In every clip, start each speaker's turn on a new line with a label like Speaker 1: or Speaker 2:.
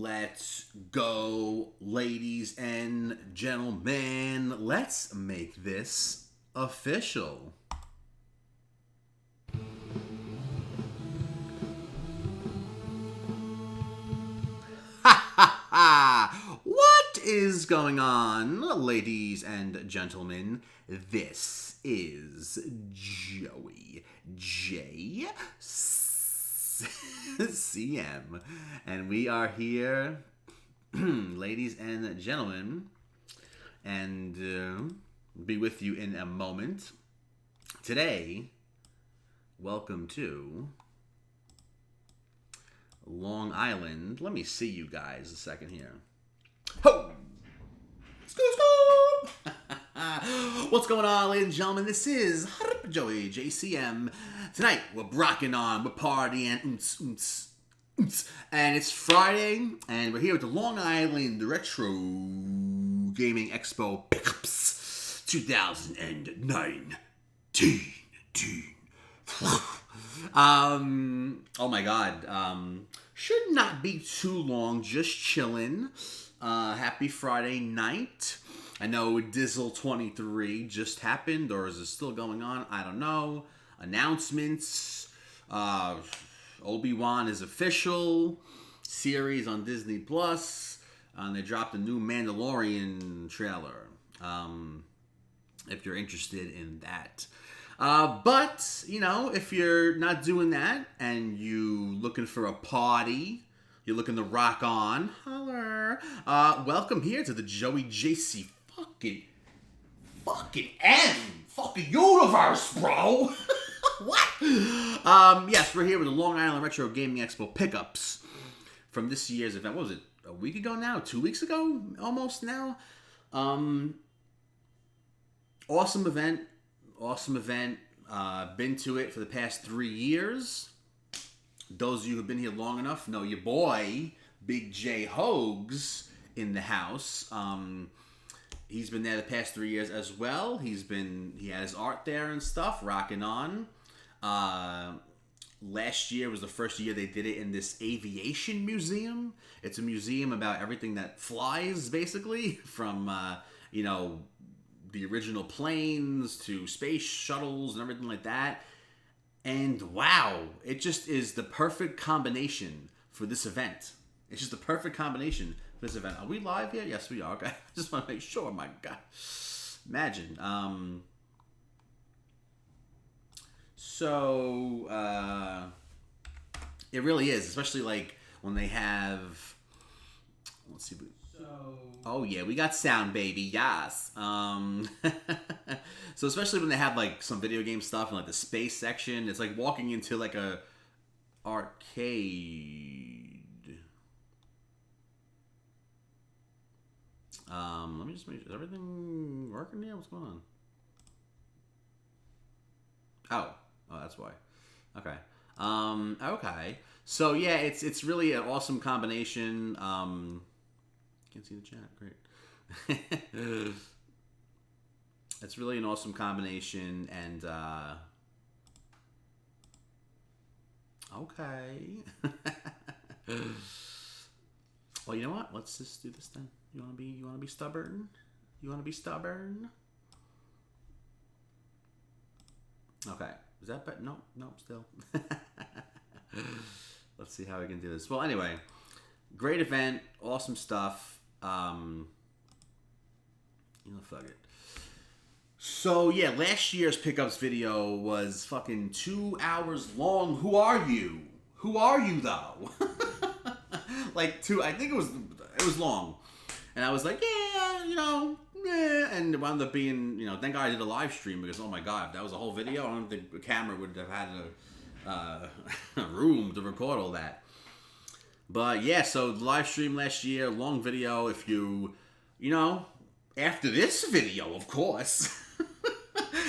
Speaker 1: Let's go, ladies and gentlemen. Let's make this official. What is going on, ladies and gentlemen? This is Joey J. CM, and we are here, ladies and gentlemen, and be with you in a moment. Today, welcome to Long Island. Let me see you guys a second here. Ho! What's going on, ladies and gentlemen? This is Joey JCM. Tonight, we're rocking on, we're partying, and it's Friday, and we're here with the Long Island Retro Gaming Expo Pickups 2019. Oh my god. Should not be too long, just chilling. Happy Friday night. I know Dizzle 23 just happened, or is it still going on? I don't know. Announcements. Obi-Wan is official. Series on Disney Plus. And they dropped a new Mandalorian trailer. If you're interested in that. But, you know, if you're not doing that and you looking for a party, you're looking to rock on, holler. Welcome here to the Joey JC fucking universe, bro. What? Yes, we're here with the Long Island Retro Gaming Expo pickups from this year's event. What was it? A week ago now? 2 weeks ago? Almost now? Awesome event. Been to it for the past 3 years. Those of you who've been here long enough know your boy, Big J Hogues, in the house. He's been there the past 3 years as well. He had his art there and stuff, rocking on. Last year was the first year they did it in this aviation museum. It's a museum about everything that flies, basically, from, the original planes to space shuttles and everything like that. And wow, it just is the perfect combination for this event. It's just the perfect combination for this event. Are we live here? Yes, we are. Okay. I just want to make sure. My God. Imagine. It really is, especially like when they have, let's see. Oh yeah, we got sound, baby. Yes. So especially when they have like some video game stuff and like the space section, it's like walking into like a arcade. Let me just make sure, is everything working here? What's going on? Oh, that's why. Okay. Okay. So yeah, it's really an awesome combination. Can't see the chat. Great. It's really an awesome combination, and okay. Well, you know what? Let's just do this then. You wanna be stubborn? You wanna be stubborn? Okay. Is that better? No, still. Let's see how we can do this. Well, anyway, great event, awesome stuff. Fuck it. So yeah, last year's pickups video was fucking 2 hours long. Who are you? Who are you though? I think it was long. And I was like, yeah, and it wound up being, thank God I did a live stream, because oh my God, if that was a whole video, I don't think the camera would have had a room to record all that. But yeah, so the live stream last year, long video. If you after this video, of course,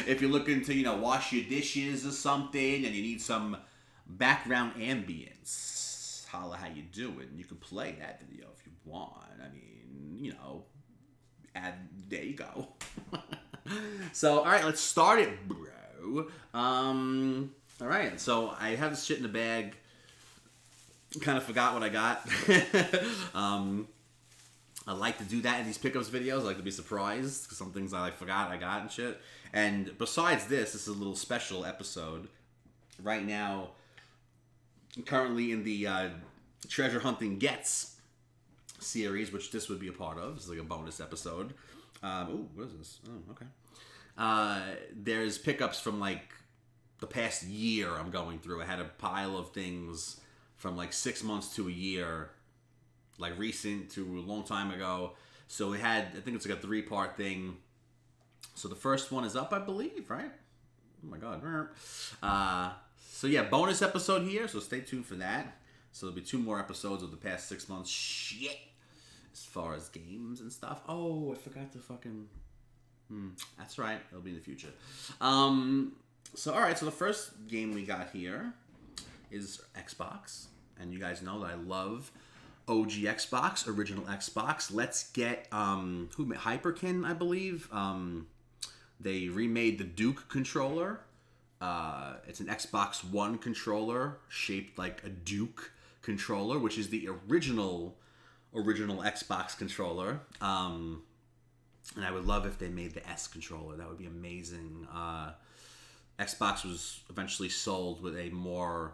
Speaker 1: if you're looking to, wash your dishes or something and you need some background ambience, holla how you doing. You can play that video if you want. I mean, there you go. So, all right, let's start it, bro. All right, so I have this shit in the bag. kind of forgot what I got. I like to do that in these pickups videos. I like to be surprised because some things I like forgot I got and shit. And besides this is a little special episode. Right now, currently in the Treasure Hunting Gets series, which this would be a part of. It's like a bonus episode. Ooh, what is this? Oh, okay. There's pickups from like the past year I'm going through. I had a pile of things from like 6 months to a year, like recent to a long time ago. So we had, I think it's like a 3-part thing. So the first one is up, I believe, right? Oh my god. So yeah, bonus episode here, so stay tuned for that. So there'll be 2 more episodes of the past 6 months. Shit. As far as games and stuff. Oh, I forgot to fucking... that's right. It'll be in the future. So, alright. So the first game we got here is Xbox. And you guys know that I love OG Xbox, original Xbox. Let's get... who made Hyperkin, I believe. They remade the Duke controller. It's an Xbox One controller shaped like a Duke controller, which is the original Xbox controller. And I would love if they made the S controller. That would be amazing. Xbox was eventually sold with a more,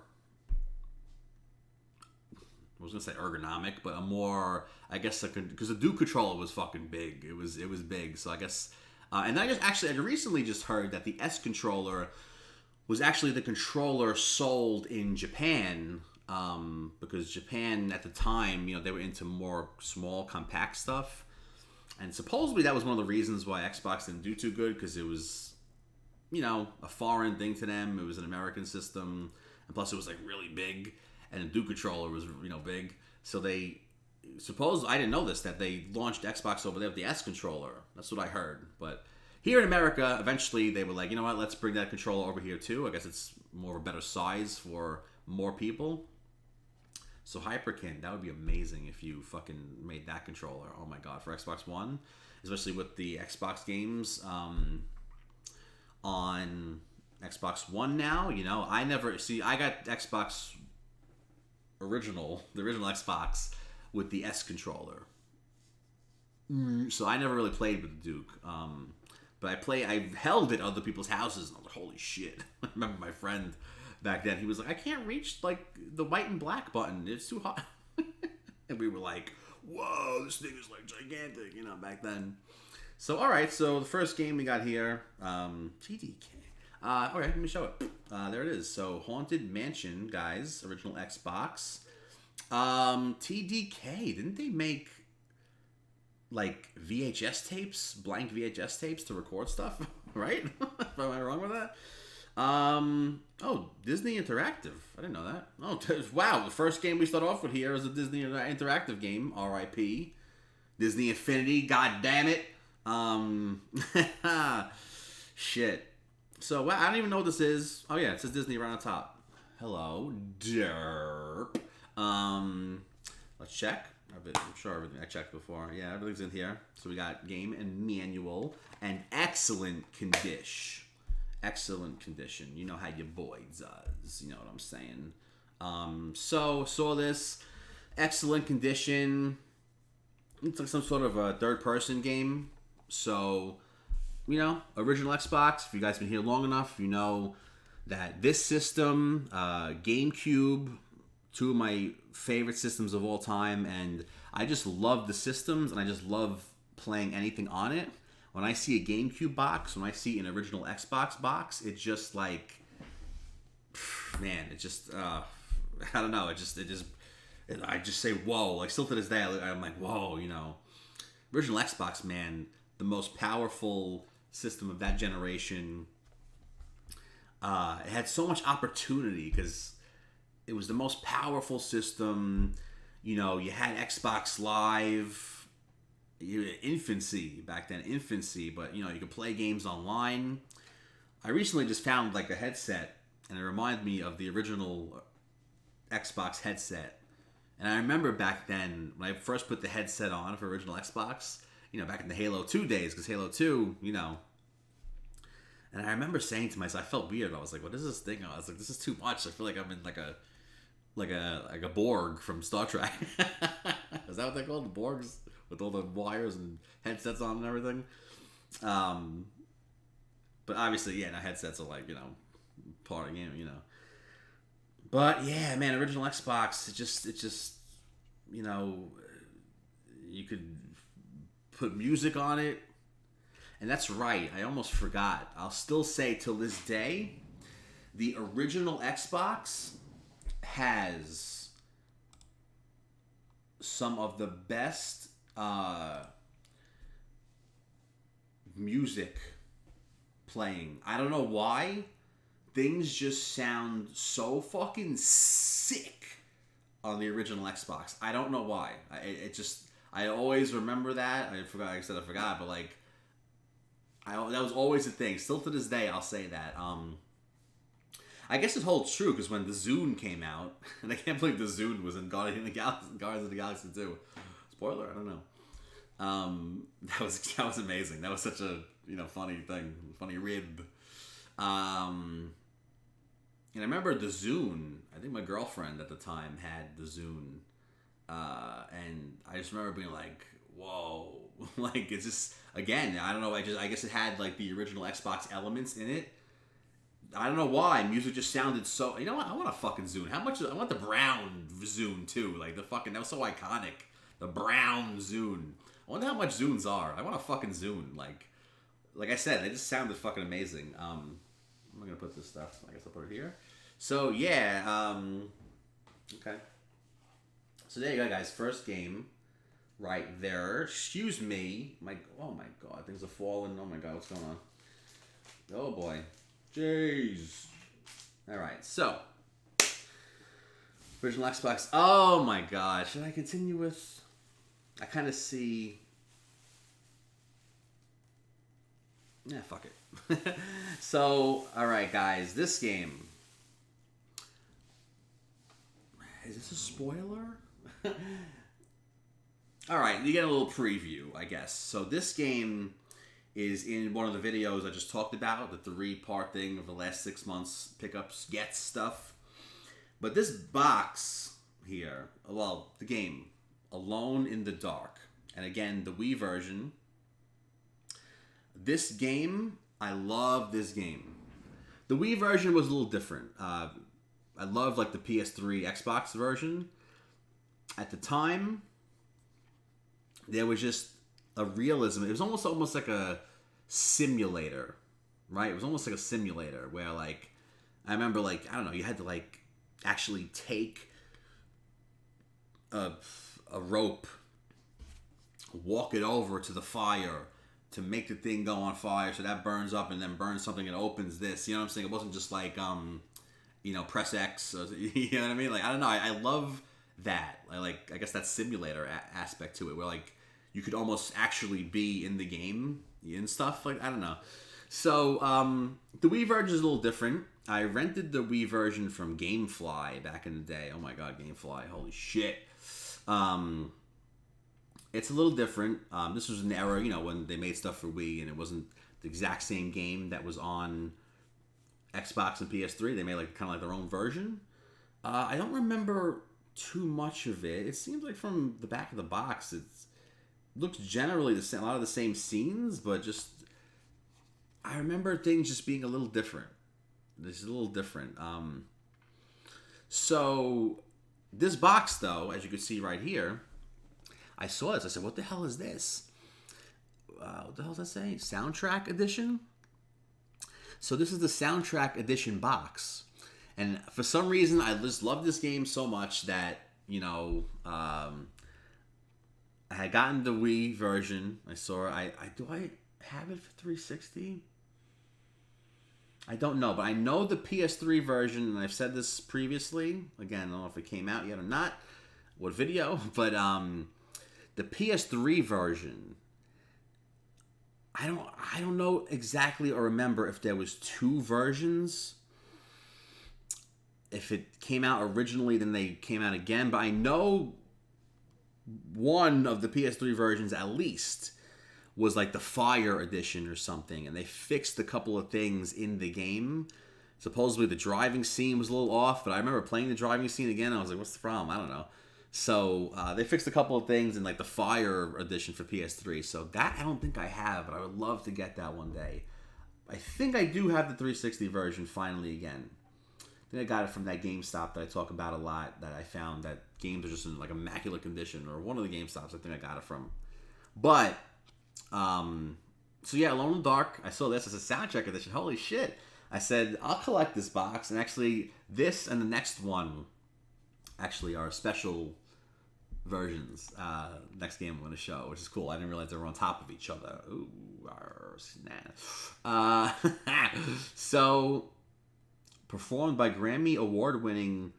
Speaker 1: I was gonna say ergonomic, but a more, I guess, because the Duke controller was fucking big. It was big. So I guess, and I recently just heard that the S controller was actually the controller sold in Japan, because Japan at the time, you know, they were into more small, compact stuff. And supposedly that was one of the reasons why Xbox didn't do too good, because it was, you know, a foreign thing to them. It was an American system. And plus it was like really big. And the Duke controller was, you know, big. So I didn't know this, that they launched Xbox over there with the S controller. That's what I heard. But here in America, eventually they were like, you know what, let's bring that controller over here too. I guess it's more of a better size for more people. So Hyperkin, that would be amazing if you fucking made that controller. Oh my god, for Xbox One, especially with the Xbox games on Xbox One now. You know, I got Xbox the original Xbox with the S controller. So I never really played with the Duke. But I held it at other people's houses, and I was like, holy shit. I remember my friend back then, he was like, I can't reach, like, the white and black button. It's too hot. And we were like, whoa, this thing is, like, gigantic, you know, back then. So, alright, so the first game we got here, TDK. Alright, let me show it. There it is. So, Haunted Mansion, guys, original Xbox. TDK, didn't they make, like, VHS tapes, blank VHS tapes to record stuff, right? Am I wrong with that? Oh, Disney Interactive. I didn't know that. Oh, wow. The first game we start off with here is a Disney Interactive game. R.I.P. Disney Infinity. God damn it. Shit. So, I don't even know what this is. Oh, yeah. It says Disney right on top. Hello. Derp. Let's check. I'm sure everything I checked before. Yeah, everything's in here. So we got game and manual and excellent condition. Excellent condition. You know how your boy does. You know what I'm saying? So saw this excellent condition. It's like some sort of a third-person game. So, you know, original Xbox. If you guys been here long enough, you know that this system, GameCube, 2 of my favorite systems of all time, and I just love the systems, and I just love playing anything on it. When I see a GameCube box, when I see an original Xbox box, it's just like, man, it just, I don't know, I just say, whoa, like, still to this day, I'm like, whoa, you know. Original Xbox, man, the most powerful system of that generation. It had so much opportunity, because it was the most powerful system. You know, you had Xbox Live, infancy back then, but you know, you could play games online. I recently just found like a headset, and it reminded me of the original Xbox headset. And I remember back then when I first put the headset on for original Xbox, you know, back in the Halo 2 days, because Halo 2, you know. And I remember saying to myself, I felt weird. I was like, what is this thing? I was like, this is too much. I feel like I'm in like a like a Borg from Star Trek. Is that what they're called? The Borgs with all the wires and headsets on and everything. But obviously, yeah, now headsets are like, part of the game, But yeah, man, original Xbox, it just, you could put music on it. And that's right, I almost forgot. I'll still say till this day, the original Xbox has some of the best music playing. I don't know why. Things just sound so fucking sick on the original Xbox. I don't know why. I always remember that. I forgot. Like I said, I forgot, but like, that was always a thing. Still to this day, I'll say that. I guess it holds true because when the Zune came out, and I can't believe the Zune was in Guardians of the Galaxy 2. Spoiler, I don't know. That was amazing. That was such a funny thing, funny rib. And I remember the Zune. I think my girlfriend at the time had the Zune, and I just remember being like, "Whoa!" Like it's just again. I don't know. I guess it had like the original Xbox elements in it. I don't know why music just sounded so. You know what? I want a fucking Zune. How much? I want the brown Zune too. Like the fucking that was so iconic. The brown Zune. I wonder how much Zunes are. I want a fucking Zune. Like I said, they just sounded fucking amazing. I'm gonna put this stuff. I guess I'll put it here. So yeah. Okay. So there you go, guys. First game, right there. Excuse me. Oh my god, things are falling. Oh my god, what's going on? Oh boy. Jeez. All right. So original Xbox. Oh my god. Should I continue with? I kind of see. Yeah, fuck it. So, alright guys, this game. Is this a spoiler? Alright, you get a little preview, I guess. So this game is in one of the videos I just talked about, the 3-part thing of the last 6 months pickups, gets stuff. But this box here, well, the game, Alone in the Dark. And again, the Wii version. This game, I love this game. The Wii version was a little different. I love like the PS3 Xbox version. At the time, there was just a realism. It was almost like a simulator, right? It was almost like a simulator where like, I remember like, I don't know, you had to like actually take a rope, walk it over to the fire, to make the thing go on fire, so that burns up and then burns something and opens this. You know what I'm saying? It wasn't just like, press X. Or, you know what I mean? Like, I don't know. I love that. I guess that simulator aspect to it, where like you could almost actually be in the game and stuff. Like, I don't know. So the Wii version is a little different. I rented the Wii version from GameFly back in the day. Oh my god, GameFly! Holy shit. It's a little different. This was an era, when they made stuff for Wii, and it wasn't the exact same game that was on Xbox and PS3. They made like kind of like their own version. I don't remember too much of it. It seems like from the back of the box, it looks generally the same, a lot of the same scenes, but just I remember things just being a little different. This is a little different. So this box, though, as you can see right here. I saw this. I said, what the hell is this? What the hell does that say? Soundtrack edition? So this is the soundtrack edition box. And for some reason, I just love this game so much that, I had gotten the Wii version. I saw it. Do I have it for 360? I don't know, but I know the PS3 version, and I've said this previously. Again, I don't know if it came out yet or not. What video? But, the PS3 version, I don't know exactly or remember if there was 2 versions. If it came out originally, then they came out again. But I know one of the PS3 versions at least was like the Fire edition or something, and they fixed a couple of things in the game Supposedly the driving scene was a little off, but I remember playing the driving scene again. And I was like, what's the problem? I don't know. So they fixed a couple of things in like the Fire edition for PS3. So that I don't think I have, but I would love to get that one day. I think I do have the 360 version finally again. I think I got it from that GameStop that I talk about a lot, that I found that games are just in like immaculate condition, or one of the GameStops I think I got it from. But, so yeah, Alone in the Dark, I saw this as a soundtrack edition. Holy shit. I said, I'll collect this box, and actually this and the next one actually are special versions. Next game I'm going to show, which is cool. I didn't realize they were on top of each other. Ooh, snap. So, performed by Grammy Award winner,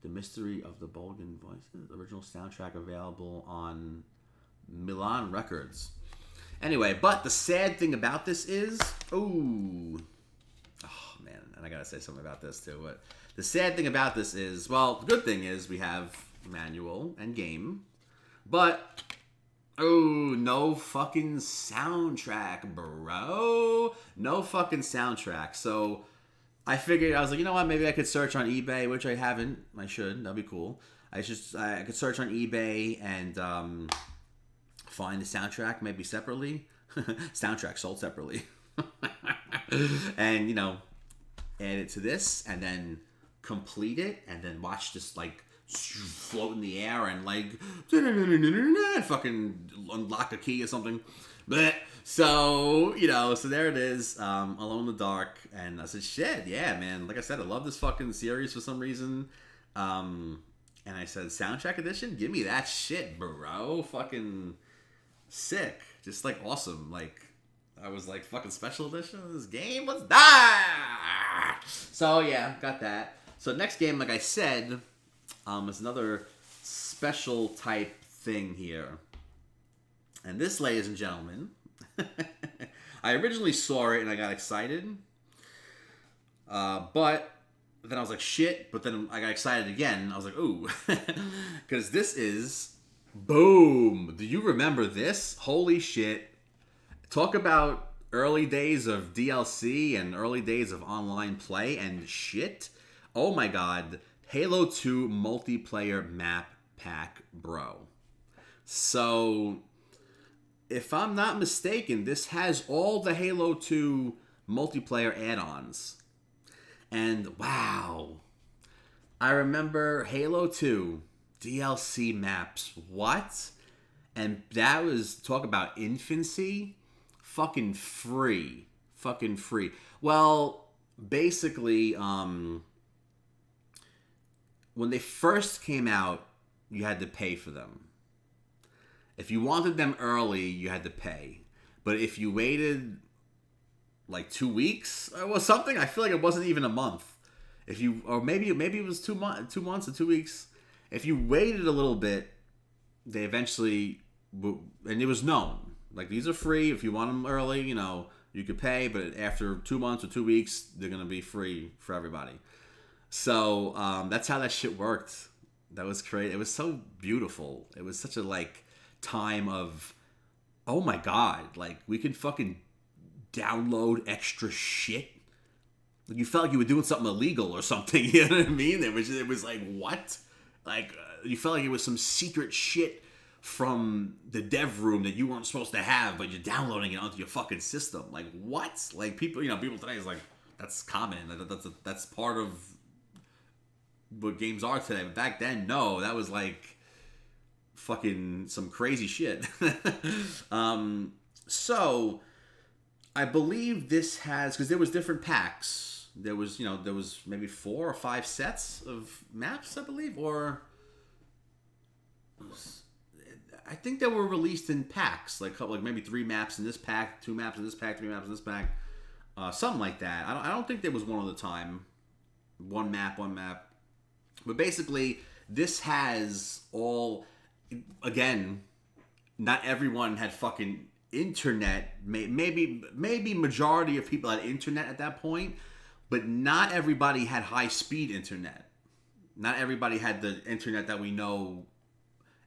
Speaker 1: The Mystery of the Bolgan Voices. Original soundtrack available on Milan Records. Anyway, but the sad thing about this is, oh man, and I gotta say something about this too. But the sad thing about this is, well, the good thing is we have manual and game, but no fucking soundtrack, bro. No fucking soundtrack. So I figured, I was like, you know what? Maybe I could search on eBay, which I haven't. I should. That'd be cool. I could search on eBay and find the soundtrack maybe separately. Soundtrack sold separately. And, you know, add it to this and then complete it and then watch this like float in the air and like fucking unlock a key or something. But so, you know, so there it is, Alone in the Dark. And I said, shit, yeah, man. Like I said, I love this fucking series for some reason. And I said, soundtrack edition? Give me that shit, bro. Fucking sick. Just like awesome. Like, I was like, fucking special edition of this game? What's that? So yeah, got that. So next game, like I said, is another special type thing here. And this, ladies and gentlemen, I originally saw it and I got excited. But then I was like, shit. But then I got excited again. I was like, ooh. Because this is, boom. Do you remember this? Holy shit. Talk about early days of DLC and early days of online play and shit. Oh my god. Halo 2 multiplayer map pack, bro. So, if I'm not mistaken, this has all the Halo 2 multiplayer add-ons. And wow. I remember Halo 2 DLC maps. What? And that was, talk about infancy. Fucking free. Fucking free. Well, basically, when they first came out, you had to pay for them. If you wanted them early, you had to pay. But if you waited like 2 weeks or something, I feel like it wasn't even a month. If you, or maybe it was 2 months or 2 weeks. If you waited a little bit, they eventually, and it was known. Like, these are free. If you want them early, you know, you could pay. But after 2 months or 2 weeks, they're going to be free for everybody. So, that's how that shit worked. That was crazy. It was so beautiful. It was such a, like, time of, oh my god, like, we could fucking download extra shit. You felt like you were doing something illegal or something. You know what I mean? It was like, what? Like, you felt like it was some secret shit from the dev room that you weren't supposed to have, but you're downloading it onto your fucking system. Like, what? Like, people, you know, people today is like, that's common. That's part of what games are today. But back then, no, that was like fucking some crazy shit. So I believe this has, because there was different packs. There was maybe 4 or 5 sets of maps, I believe, or I think they were released in packs, like maybe 3 maps in this pack, 2 maps in this pack, 3 maps in this pack, something like that. I don't think there was one at a time, one map. But basically, this has all. Again, not everyone had fucking internet. Maybe majority of people had internet at that point, but not everybody had high-speed internet. Not everybody had the internet that we know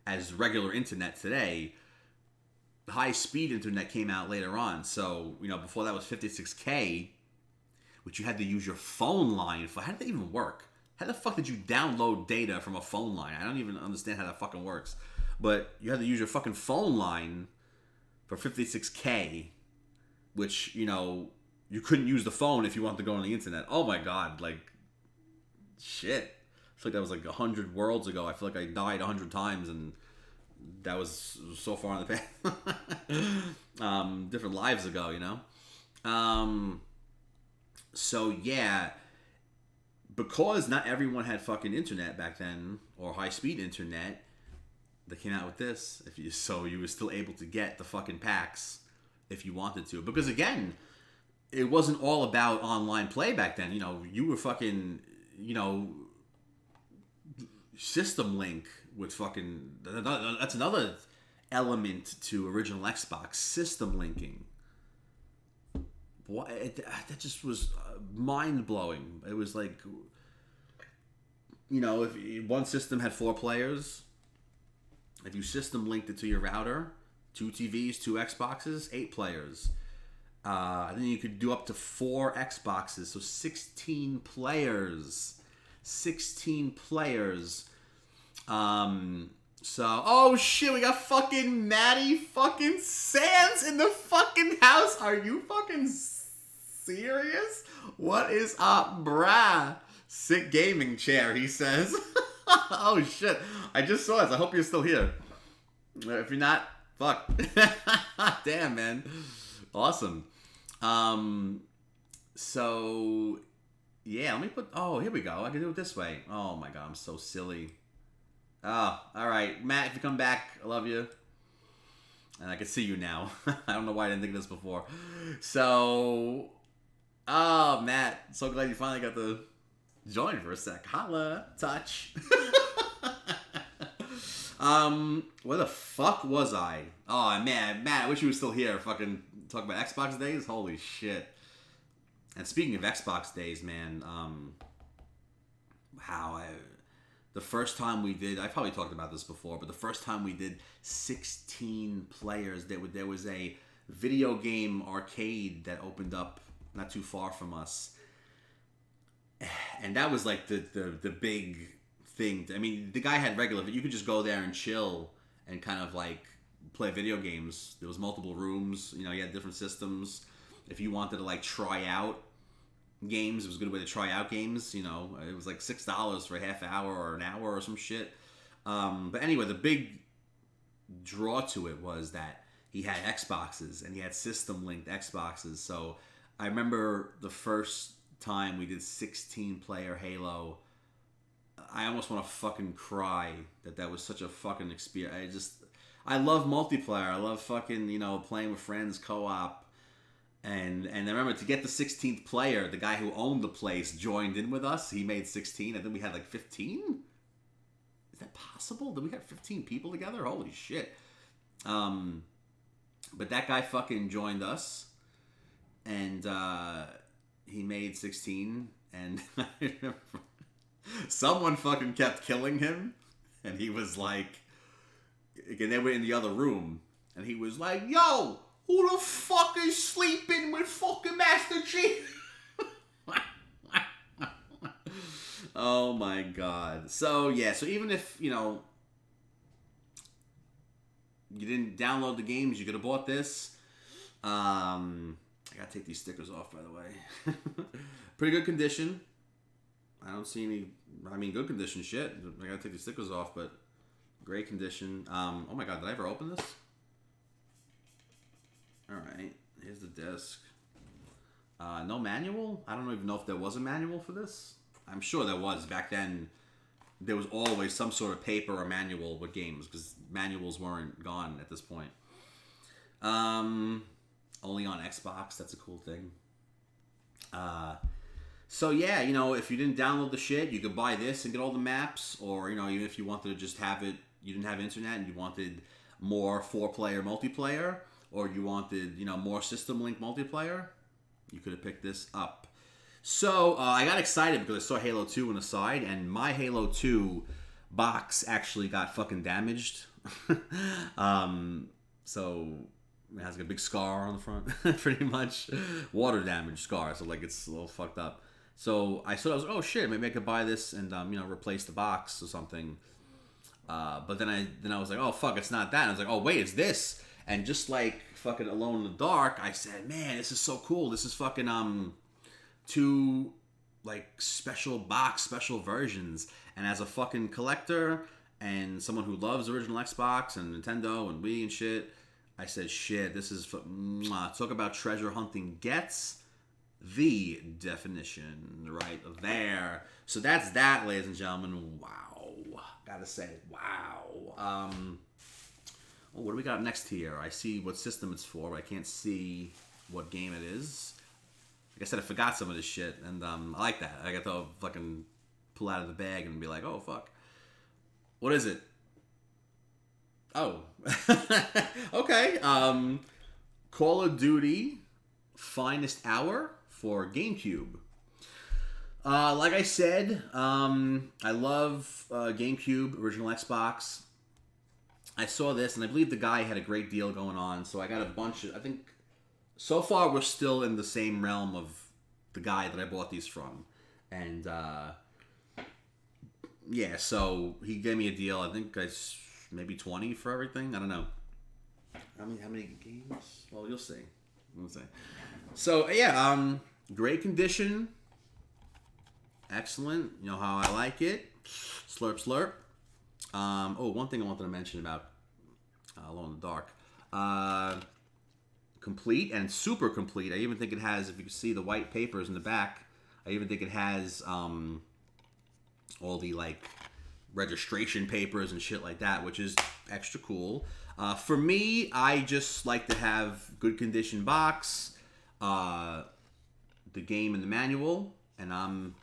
Speaker 1: as regular internet today. high-speed internet came out later on. So, before that was 56K, which you had to use your phone line for. How did that even work? How the fuck did you download data from a phone line? I don't even understand how that fucking works. But you had to use your fucking phone line for 56K, which, you couldn't use the phone if you wanted to go on the internet. Oh my god, like, shit. I feel like that was like 100 worlds ago. I feel like I died 100 times and that was so far in the past. Different lives ago, So yeah, because not everyone had fucking internet back then, or high-speed internet, they came out with this. So you were still able to get the fucking packs if you wanted to. Because again, it wasn't all about online play back then. You were fucking, System Link with fucking. That's another element to original Xbox, system linking. That just was mind blowing. It was like, if one system had 4 players, if you system linked it to your router, 2 TVs, 2 Xboxes, 8 players. Then you could do up to 4 Xboxes, so 16 players. 16 players. Oh shit, we got fucking Maddie fucking Sands in the fucking house. Are you fucking serious? What is up, brah? Sick gaming chair, he says. Oh shit, I just saw this. I hope you're still here. If you're not, fuck. Damn, man. Awesome. So yeah, let me put. Oh, here we go. I can do it this way. Oh my god, I'm so silly. Oh, all right, Matt. If you come back, I love you, and I can see you now. I don't know why I didn't think of this before. So, oh, Matt, so glad you finally got to join for a sec. Holla, touch. Where the fuck was I? Oh man, Matt, I wish you were still here. Fucking talk about Xbox days. Holy shit. And speaking of Xbox days, man, the first time we did, I probably talked about this before, but the first time we did 16 players, there was a video game arcade that opened up not too far from us, and that was like the big thing. I mean, the guy had regular, but you could just go there and chill and kind of like play video games. There was multiple rooms, you had different systems. If you wanted to like try out games, it was a good way to try out games. It was like $6 for a half hour or an hour or some shit. But anyway, the big draw to it was that he had Xboxes and he had system linked Xboxes. So I remember the first time we did 16 player Halo, I almost want to fucking cry that was such a fucking experience. I love multiplayer. I love fucking, playing with friends, co-op. And I remember to get the 16th player, the guy who owned the place joined in with us. He made 16. I think we had like 15? Is that possible? Did we have 15 people together? Holy shit. But that guy fucking joined us. And he made 16. And I remember someone fucking kept killing him. And he was like... Again, they were in the other room. And he was like, yo! Who the fuck is sleeping with fucking Master Chief? Oh my god. So yeah, so even if, you didn't download the games, you could have bought this. I gotta take these stickers off, by the way. Pretty good condition. I don't see any, good condition shit. I gotta take these stickers off, but great condition. Oh my god, did I ever open this? Alright, here's the disc. No manual? I don't even know if there was a manual for this. I'm sure there was. Back then, there was always some sort of paper or manual with games, because manuals weren't gone at this point. Only on Xbox, that's a cool thing. So yeah, if you didn't download the shit, you could buy this and get all the maps, or, even if you wanted to just have it, you didn't have internet and you wanted more 4-player multiplayer, or you wanted, more system link multiplayer, you could have picked this up. So I got excited because I saw Halo 2 on the side, and my Halo 2 box actually got fucking damaged. So it has like a big scar on the front, pretty much water damage scar. So like it's a little fucked up. So I thought I was like, oh shit, maybe I could buy this and replace the box or something. But then I was like, oh fuck, it's not that. And I was like, oh wait, it's this. And just like fucking Alone in the Dark, I said, man, this is so cool. This is fucking two like special versions. And as a fucking collector and someone who loves original Xbox and Nintendo and Wii and shit, I said, shit, this is talk about treasure hunting gets the definition right there. So that's that, ladies and gentlemen. Wow, gotta say, wow. What do we got next here? I see what system it's for, but I can't see what game it is. Like I said, I forgot some of this shit, and I like that. I got to fucking pull out of the bag and be like, oh fuck, what is it? Oh, okay. Call of Duty Finest Hour for GameCube. Like I said, I love GameCube, original Xbox. I saw this, and I believe the guy had a great deal going on, so I got a bunch of, I think, so far we're still in the same realm of the guy that I bought these from. And, yeah, so he gave me a deal, I think maybe 20 for everything, I don't know. How many games? Well, you'll see. We'll see. So, yeah, great condition. Excellent. You know how I like it. Slurp, slurp. One thing I wanted to mention about Alone in the Dark. Complete and super complete. I even think it has, if you can see the white papers in the back, I even think it has all the like registration papers and shit like that, which is extra cool. For me, I just like to have good condition box, the game and the manual, and I'm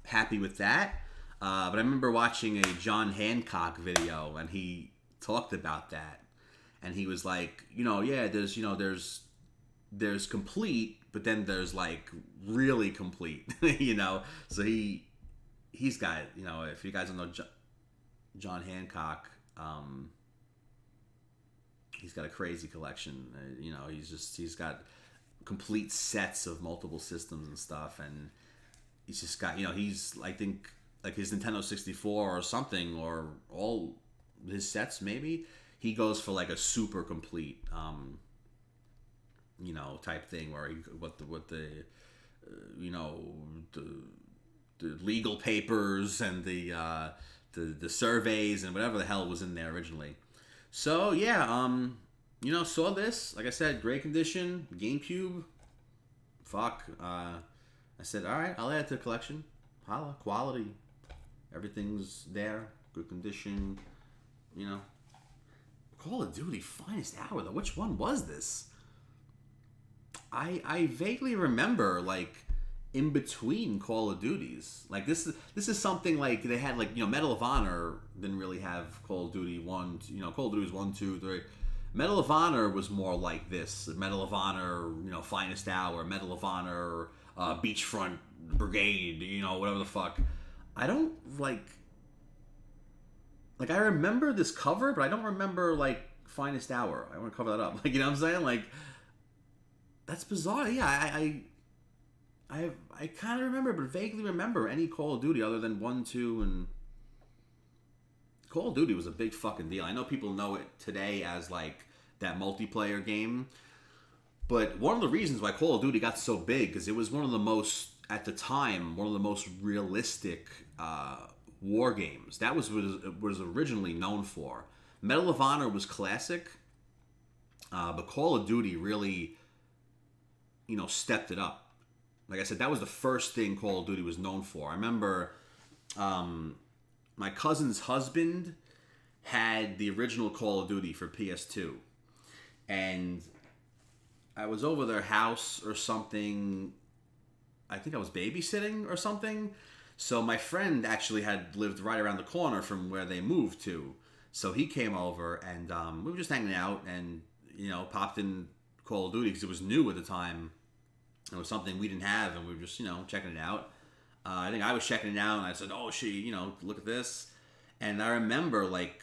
Speaker 1: happy with that. But I remember watching a John Hancock video, and he talked about that, and he was like, yeah, there's complete, but then there's like really complete, So he's got, if you guys don't know John Hancock, he's got a crazy collection. He's got complete sets of multiple systems and stuff, and he's just got, he's, I think, like his Nintendo 64 or something, or all his sets maybe, he goes for like a super complete type thing where he what the legal papers and the surveys and whatever the hell was in there originally. So yeah, saw this, like I said, great condition, GameCube. Fuck, I said, all right, I'll add it to the collection. Holla, quality. Everything's there, good condition, Call of Duty Finest Hour, though. Which one was this? I vaguely remember, like, in between Call of Duties. Like, this is something, like, they had, like, Medal of Honor didn't really have Call of Duty 1, Call of Duty was 1, 2, 3. Medal of Honor was more like this. Medal of Honor, Finest Hour, Medal of Honor, Beachfront Brigade, whatever the fuck. I don't, like, I remember this cover, but I don't remember, like, Finest Hour. I want to cover that up. Like, you know what I'm saying? Like, that's bizarre. Yeah, I kind of remember, but vaguely remember any Call of Duty other than 1, 2, and Call of Duty was a big fucking deal. I know people know it today as, like, that multiplayer game, but one of the reasons why Call of Duty got so big is it was one of the most, at the time, one of the most realistic war games. That was what it was originally known for. Medal of Honor was classic, but Call of Duty really, stepped it up. Like I said, that was the first thing Call of Duty was known for. I remember my cousin's husband had the original Call of Duty for PS2, and I was over their house or something. I think I was babysitting or something. So my friend actually had lived right around the corner from where they moved to. So he came over, and we were just hanging out, and, popped in Call of Duty because it was new at the time. It was something we didn't have, and we were just, checking it out. I think I was checking it out, and I said, oh, shit, look at this. And I remember, like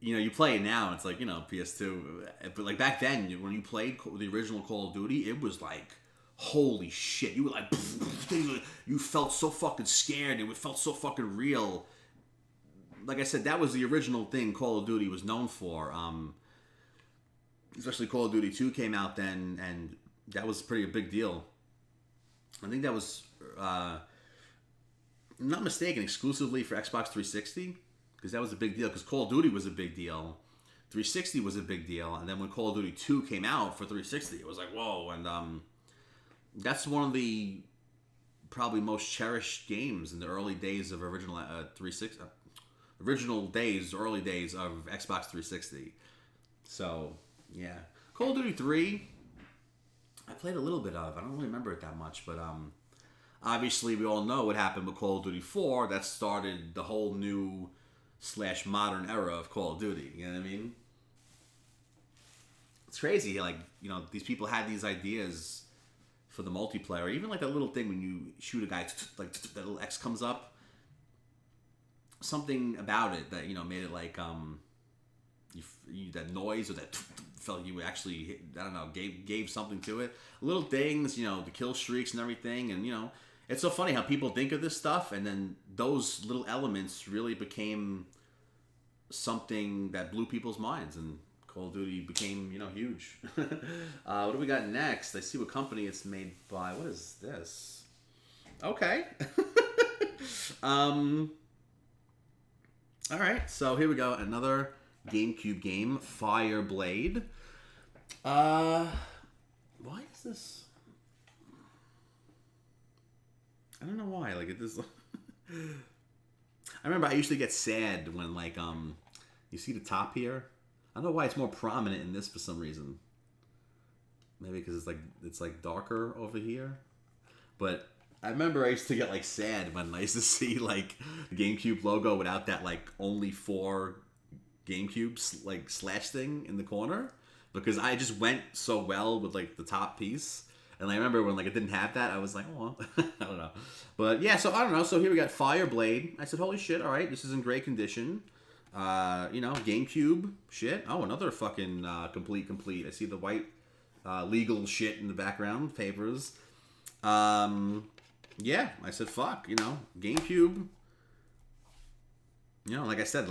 Speaker 1: you play it now, and it's like, PS2. But like back then, when you played the original Call of Duty, it was like, holy shit. You were like, you felt so fucking scared. It felt so fucking real. Like I said, that was the original thing Call of Duty was known for. Especially Call of Duty 2 came out then, and that was pretty a big deal. I think that was, I'm not mistaken, exclusively for Xbox 360, because that was a big deal, because Call of Duty was a big deal. 360 was a big deal, and then when Call of Duty 2 came out for 360, it was like, whoa, and that's one of the probably most cherished games in the early days of original 360, early days of Xbox 360. So, yeah. Call of Duty 3, I played a little bit of. I don't really remember it that much, but obviously we all know what happened with Call of Duty 4. That started the whole new / modern era of Call of Duty. You know what I mean? It's crazy. Like, these people had these ideas for the multiplayer. Even like that little thing when you shoot a guy, like that little X comes up. Something about it that, made it like, that noise or that felt you actually, I don't know, gave something to it. Little things, the kill streaks and everything. And, it's so funny how people think of this stuff, and then those little elements really became something that blew people's minds, and Call of Duty became, huge. What do we got next? I see what company it's made by. What is this? Okay. All right, so here we go. Another GameCube game, Fire Blade. Why is this? I don't know why. Like it is. I remember I used to get sad when you see the top here. I don't know why it's more prominent in this for some reason. Maybe because it's darker over here. But I remember I used to get sad when I used to see the GameCube logo without that only 4 GameCube slash thing in the corner, because I just went so well with the top piece. And I remember when it didn't have that, I was like, oh, I don't know. But yeah, so I don't know. So here we got Fire Blade. I said, holy shit, all right, this is in great condition. GameCube shit. Oh, another fucking complete. I see the white legal shit in the background, papers. Yeah, I said, fuck, GameCube. Like I said,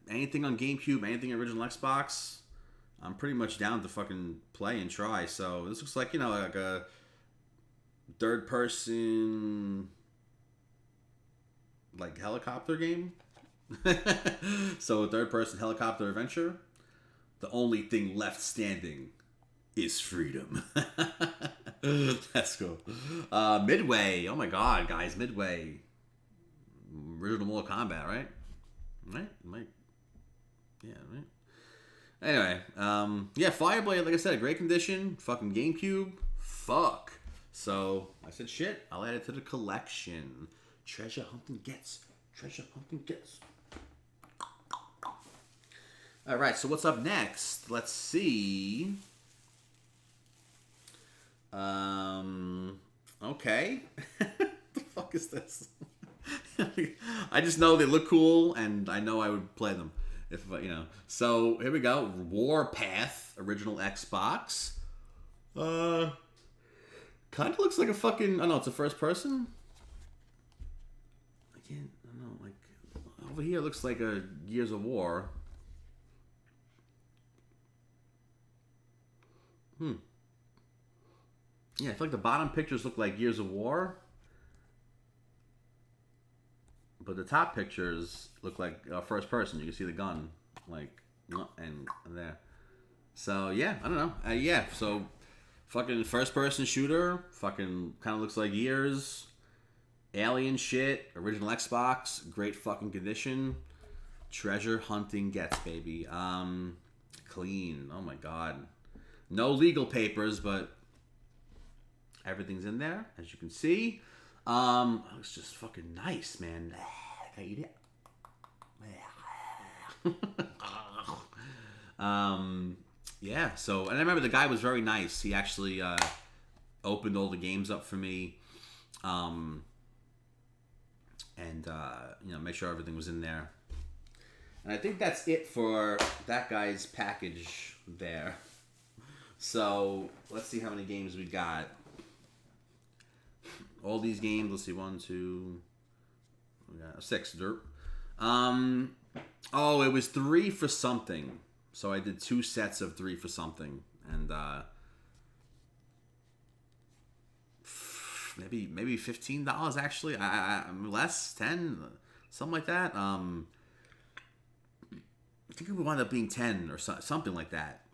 Speaker 1: anything on GameCube, anything original Xbox, I'm pretty much down to fucking play and try. So this looks like, like a third person, helicopter game. So a third person helicopter adventure. The only thing left standing is freedom. That's cool. Midway. Oh my god, guys, Midway. Original Mortal Kombat, right? Right? Yeah, right? Anyway, yeah, Fireblade, like I said, great condition. Fucking GameCube. Fuck. So, I said, shit, I'll add it to the collection. Treasure hunting gets. Alright, so what's up next? Let's see. Okay. The fuck is this? I just know they look cool, and I know I would play them. If So, here we go. Warpath, original Xbox. Kind of looks like a fucking... Oh, no, it's a first person? I don't know, over here it looks like a Gears of War. Yeah, I feel like the bottom pictures look like Gears of War. But the top pictures look like first person. You can see the gun, and there. So yeah, I don't know. Yeah, so fucking first person shooter. Fucking kind of looks like Gears. Alien shit. Original Xbox. Great fucking condition. Treasure hunting gets, baby. Clean. Oh my god. No legal papers, but everything's in there, as you can see. It's just fucking nice, man. Can I eat it? Yeah, so, and I remember the guy was very nice. He actually opened all the games up for me. And, make sure everything was in there. And I think that's it for that guy's package there. So let's see how many games we got. All these games. Let's see, 1, 2, we got 6. Oh, it was 3 for something. So I did 2 sets of 3 for something, and maybe $15 actually. I less 10, something like that. I think it would wind up being 10 or something like that.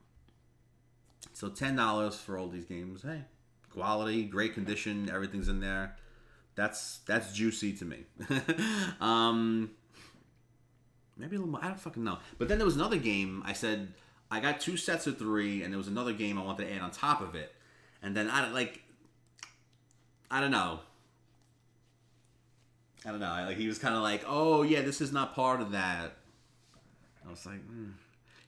Speaker 1: So $10 for all these games. Hey, quality, great condition, everything's in there. That's juicy to me. Maybe a little more. I don't fucking know. But then there was another game. I said I got 2 sets of 3, and there was another game I wanted to add on top of it. And then I don't know. Like he was kind of like, oh yeah, this is not part of that. I was like,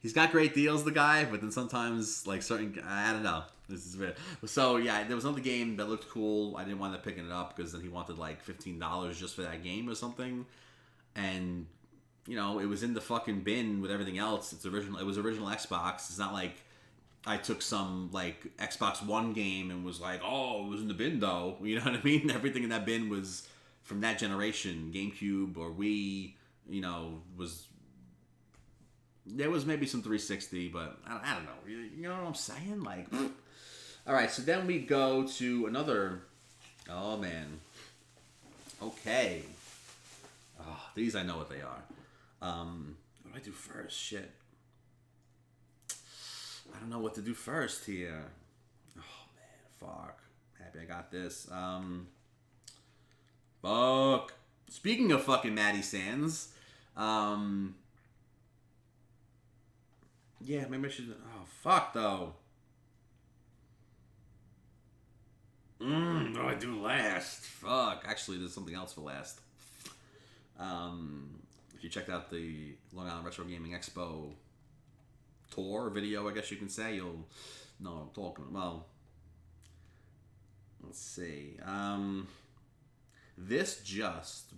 Speaker 1: he's got great deals, the guy, but then sometimes like certain, I don't know. This is weird. So yeah, there was another game that looked cool. I didn't wind up picking it up because then he wanted like $15 just for that game or something, and you know it was in the fucking bin with everything else. It was original Xbox. It's not like I took some like Xbox One game and was like, oh, it was in the bin though. You know what I mean? Everything in that bin was from that generation, GameCube or Wii. You know, there was maybe some 360, but I don't know. You know what I'm saying? Like, all right. So then we go to another. Oh man. Okay. Oh, these I know what they are. What do I do first? Shit. I don't know what to do first here. Oh man, fuck. Happy I got this. Fuck. Speaking of fucking Maddie Sands, yeah, maybe I should. Oh fuck though. What do I do last? Fuck. Actually, there's something else for last. If you checked out the Long Island Retro Gaming Expo tour video, I guess you can say, you'll know what I'm talking about. Well, let's see.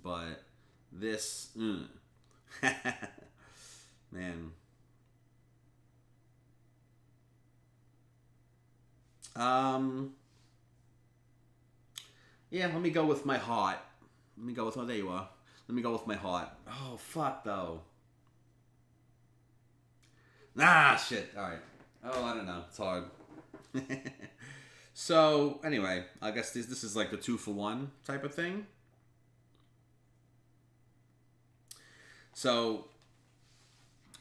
Speaker 1: But this, man. Yeah, let me go with my heart. There you are. Let me go with my heart. Oh, fuck, though. Ah, shit. All right. Oh, I don't know. It's hard. So, anyway, I guess this is like the 2-for-1 type of thing. So,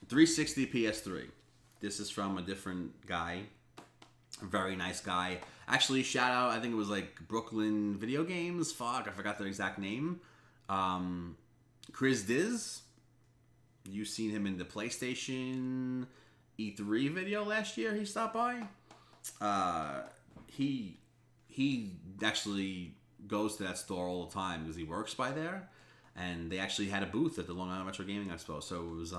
Speaker 1: 360 PS3. This is from a different guy. A very nice guy. Actually, shout out, I think it was like Brooklyn Video Games. Fuck, I forgot their exact name. Chris Diz. You seen him in the PlayStation E3 video last year. He stopped by. He actually goes to that store all the time because he works by there, and they actually had a booth at the Long Island Retro Gaming Expo. So it was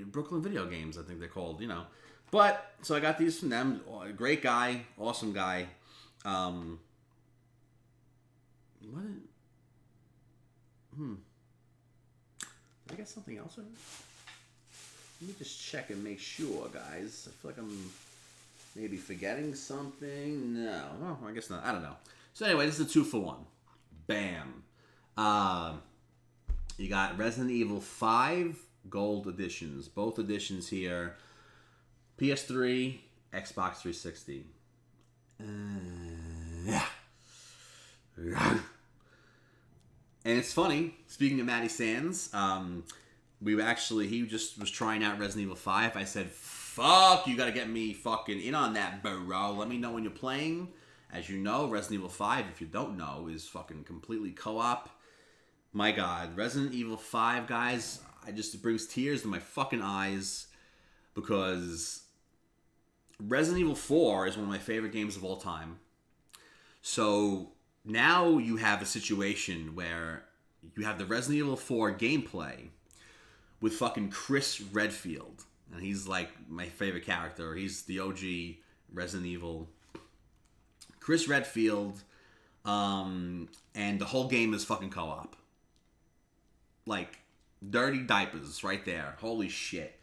Speaker 1: Brooklyn Video Games, I think they're called. You know, but so I got these from them. Great guy, awesome guy. What? Did I get something else? Let me just check and make sure, guys. I feel like I'm maybe forgetting something. No, well, I guess not. I don't know. So anyway, this is a 2-for-1. Bam. You got Resident Evil 5 Gold editions. Both editions here. PS3, Xbox 360. Yeah. And it's funny, speaking of Matty Sands, he just was trying out Resident Evil 5. I said, fuck, you gotta get me fucking in on that, bro. Let me know when you're playing. As you know, Resident Evil 5, if you don't know, is fucking completely co-op. My God, Resident Evil 5, guys, it brings tears to my fucking eyes because Resident Evil 4 is one of my favorite games of all time. So now you have a situation where you have the Resident Evil 4 gameplay with fucking Chris Redfield. And he's like my favorite character. He's the OG Resident Evil. Chris Redfield. And the whole game is fucking co-op. Like, Dirty diapers right there. Holy shit.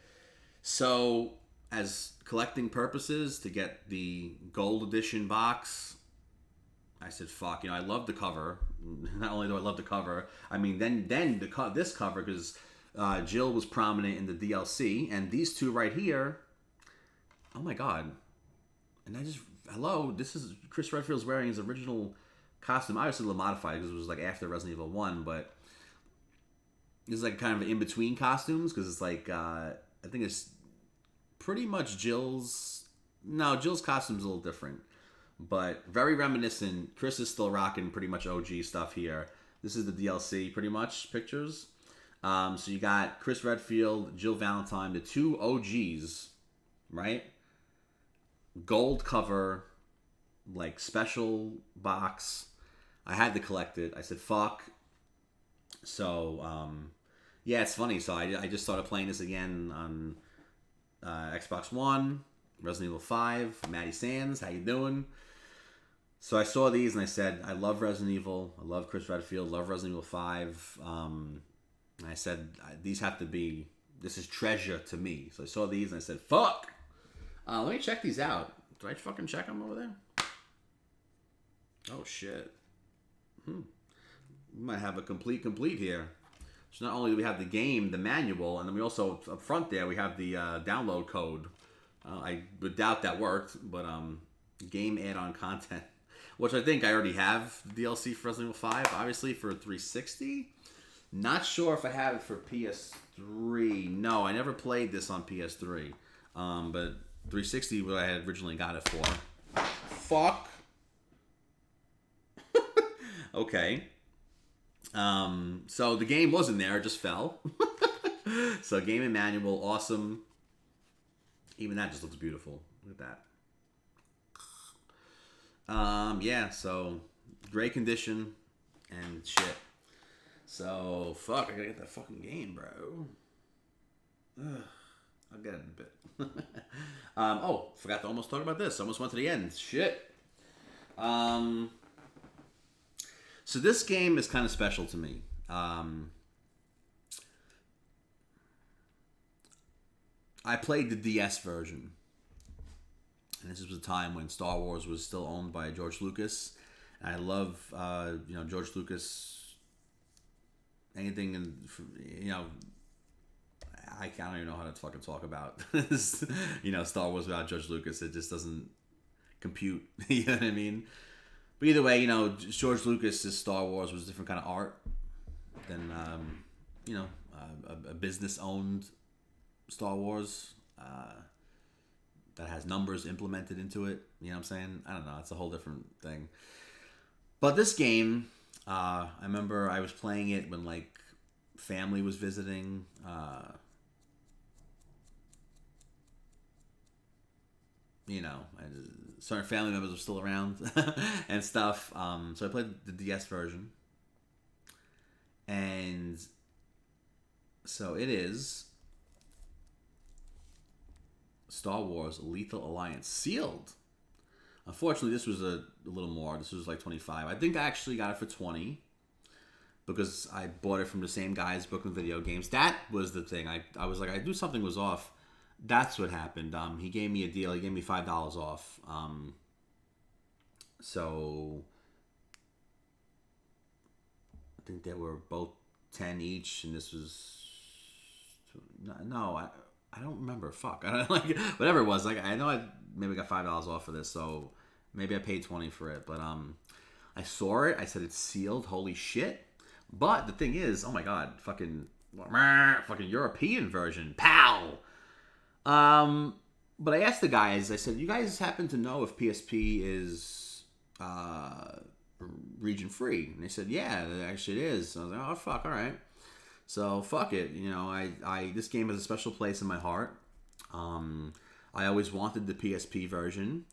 Speaker 1: So, as collecting purposes, to get the gold edition box, I said, fuck, I love the cover. Not only do I love the cover, I mean, then this cover, because Jill was prominent in the DLC, and these two right here, oh my god. And hello, this is Chris Redfield's wearing his original costume. Obviously a little modified because it was like after Resident Evil 1, but this is like kind of in between costumes, because it's like, I think it's pretty much Jill's costume's a little different. But very reminiscent. Chris is still rocking pretty much OG stuff here. This is the DLC, pretty much, pictures. So you got Chris Redfield, Jill Valentine, the two OGs, right? Gold cover, like special box. I had to collect it. I said, fuck. So, yeah, it's funny. So I just started playing this again on Xbox One, Resident Evil 5, Maddie Sands, how you doing? So I saw these and I said, I love Resident Evil. I love Chris Redfield. Love Resident Evil 5. And I said, these have to be, this is treasure to me. So I saw these and I said, fuck. Let me check these out. Did I fucking check them over there? Oh, shit. We might have a complete here. So not only do we have the game, the manual, and then we also, up front there, we have the download code. I would doubt that worked, but game add-on content, which I think I already have the DLC for Resident Evil 5, obviously for 360. Not sure if I have it for PS3. No, I never played this on PS3. But 360 what I had originally got it for. Fuck. Okay. So the game wasn't there, it just fell. So game and manual, awesome. Even that just looks beautiful. Look at that. Yeah, so great condition and shit. So fuck, I gotta get that fucking game, bro. Ugh, I'll get it in a bit. Forgot to almost talk about this. Almost went to the end. Shit. So this game is kind of special to me. I played the DS version. And this was a time when Star Wars was still owned by George Lucas. And I love, George Lucas. Anything, I don't even know how to fucking talk about, Star Wars without George Lucas. It just doesn't compute. You know what I mean? But either way, George Lucas's Star Wars was a different kind of art than, a business-owned Star Wars that has numbers implemented into it. You know what I'm saying? I don't know. It's a whole different thing. But this game, I remember I was playing it when, family was visiting. Certain family members were still around and stuff. So I played the DS version. And so it is Star Wars Lethal Alliance sealed. Unfortunately, this was a little more. This was like $25. I think I actually got it for $20 because I bought it from the same guys Brooklyn Video Games. That was the thing. I was like, I knew something was off. That's what happened. He gave me a deal. He gave me $5 off. So I think they were both 10 each, and this was I don't remember. Fuck. I don't whatever it was. I know I maybe got $5 off for this, so maybe I paid $20 for it. But I saw it. I said it's sealed. Holy shit! But the thing is, oh my god, fucking European version, pow. But I asked the guys. I said, "You guys happen to know if PSP is region free?" And they said, "Yeah, actually it is." So I was like, "Oh fuck, all right." So fuck it, I this game has a special place in my heart. I always wanted the PSP version.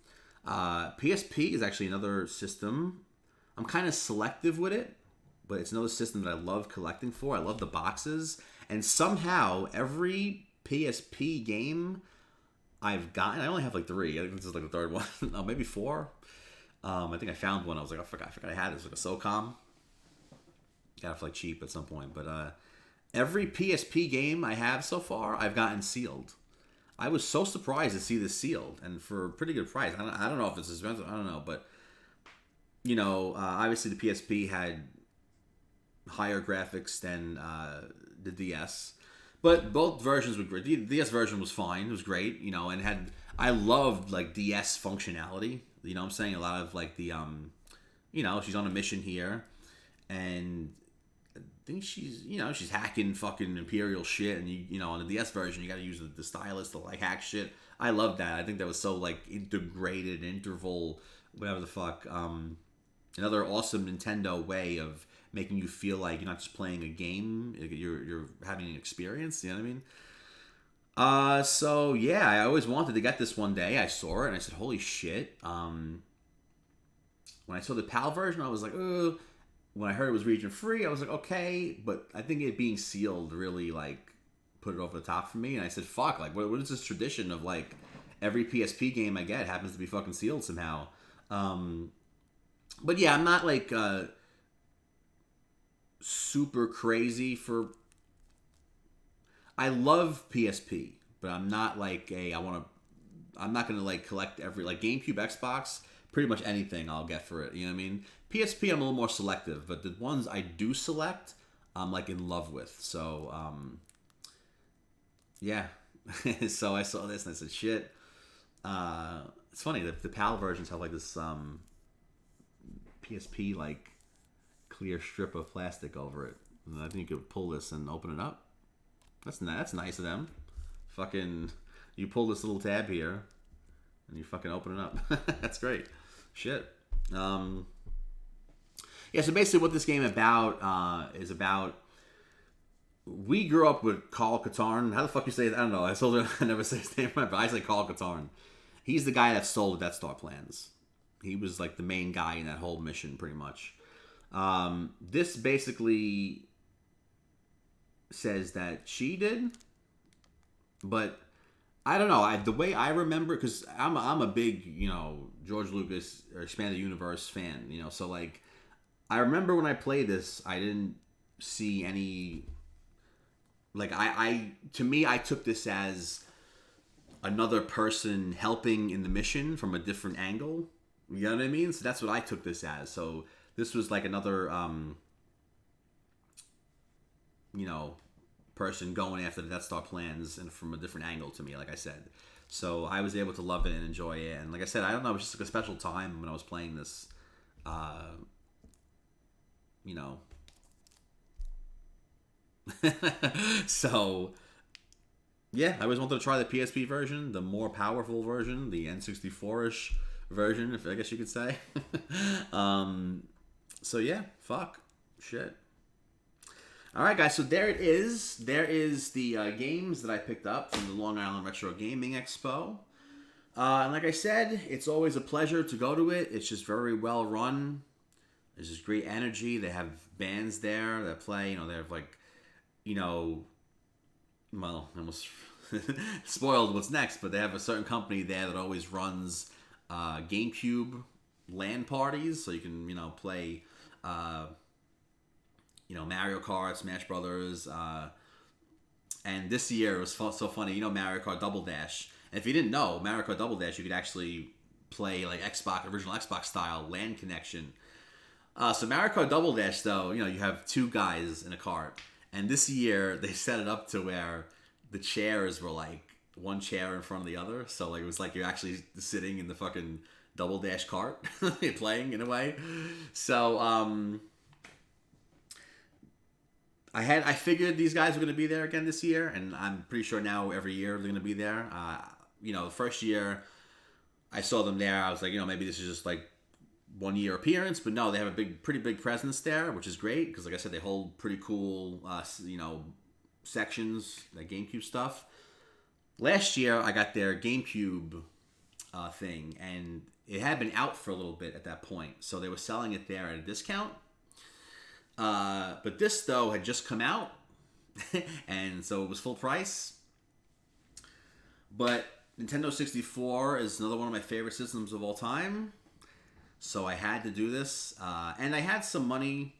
Speaker 1: PSP is actually another system. I'm kind of selective with it, but it's another system that I love collecting for. I love the boxes, and somehow every PSP game I've gotten, I only have 3. I think this is the third one. No, maybe 4. I think I found one. I was like, I forgot I had this, a SOCOM. Got it for cheap at some point, but every PSP game I have so far, I've gotten sealed. I was so surprised to see this sealed, and for a pretty good price. I don't know if it's expensive. I don't know, but obviously the PSP had higher graphics than the DS, but both versions were great. The DS version was fine; it was great, and had I loved like DS functionality. You know what I'm saying? A lot of like the she's on a mission here, and I think she's hacking fucking Imperial shit, and on the DS version you got to use the stylus to like hack shit. I love that. I think that was so like integrated, interval, whatever the fuck. Another awesome Nintendo way of making you feel like you're not just playing a game, you're having an experience. You know what I mean? So yeah, I always wanted to get this one day. I saw it and I said, "Holy shit!" When I saw the PAL version, I was like, "Ugh." When I heard it was region free, I was like, "Okay," but I think it being sealed really like put it over the top for me. And I said, "Fuck!" Like, what is this tradition of like every PSP game I get happens to be fucking sealed somehow? But yeah, I'm not like super crazy for. I love PSP, but I'm not like I'm not gonna like collect every like GameCube, Xbox. Pretty much anything I'll get for it. You know what I mean? PSP, I'm a little more selective, but the ones I do select, I'm like in love with. So yeah. So I saw this and I said, shit. It's funny that the PAL versions have like this PSP like clear strip of plastic over it. And I think you could pull this and open it up. That's nice of them. Fucking, you pull this little tab here, and you fucking open it up. That's great. Shit. Yeah. So basically, what this game is about. We grew up with Carl Katarn. How the fuck you say it? I don't know. I never say his name right, but I say Carl Katarn. He's the guy that stole the Death Star plans. He was like the main guy in that whole mission, pretty much. This basically says that she did, but I don't know. The way I remember, because I'm a big George Lucas or Expanded Universe fan. So like I remember when I played this, I didn't see any like to me I took this as another person helping in the mission from a different angle. You know what I mean? So that's what I took this as. So this was like another person going after the Death Star plans and from a different angle to me, like I said. So I was able to love it and enjoy it. And like I said, I don't know, it was just like a special time when I was playing this. So yeah, I always wanted to try the PSP version, the more powerful version, the N64-ish version, if I guess you could say. So yeah, fuck. Shit. Alright guys, so there it is. There is the games that I picked up from the Long Island Retro Gaming Expo. And like I said, it's always a pleasure to go to it. It's just very well run. There's just great energy. They have bands there that play. They have like, well, I almost spoiled what's next, but they have a certain company there that always runs GameCube LAN parties, so you can, play, Mario Kart, Smash Brothers, and this year it was so funny. Mario Kart Double Dash. And if you didn't know, Mario Kart Double Dash, you could actually play like original Xbox style LAN connection. So Mario Kart Double Dash, though, you have two guys in a cart, and this year they set it up to where the chairs were like one chair in front of the other, so like it was like you're actually sitting in the fucking Double Dash cart, playing in a way. So I figured these guys were going to be there again this year, and I'm pretty sure now every year they're going to be there. The first year I saw them there, I was like, maybe this is just like 1 year appearance, but no, they have a pretty big presence there, which is great because, like I said, they hold pretty cool, sections, like GameCube stuff. Last year, I got their GameCube thing, and it had been out for a little bit at that point, so they were selling it there at a discount. But this, though, had just come out, and so it was full price. But Nintendo 64 is another one of my favorite systems of all time, so I had to do this. And I had some money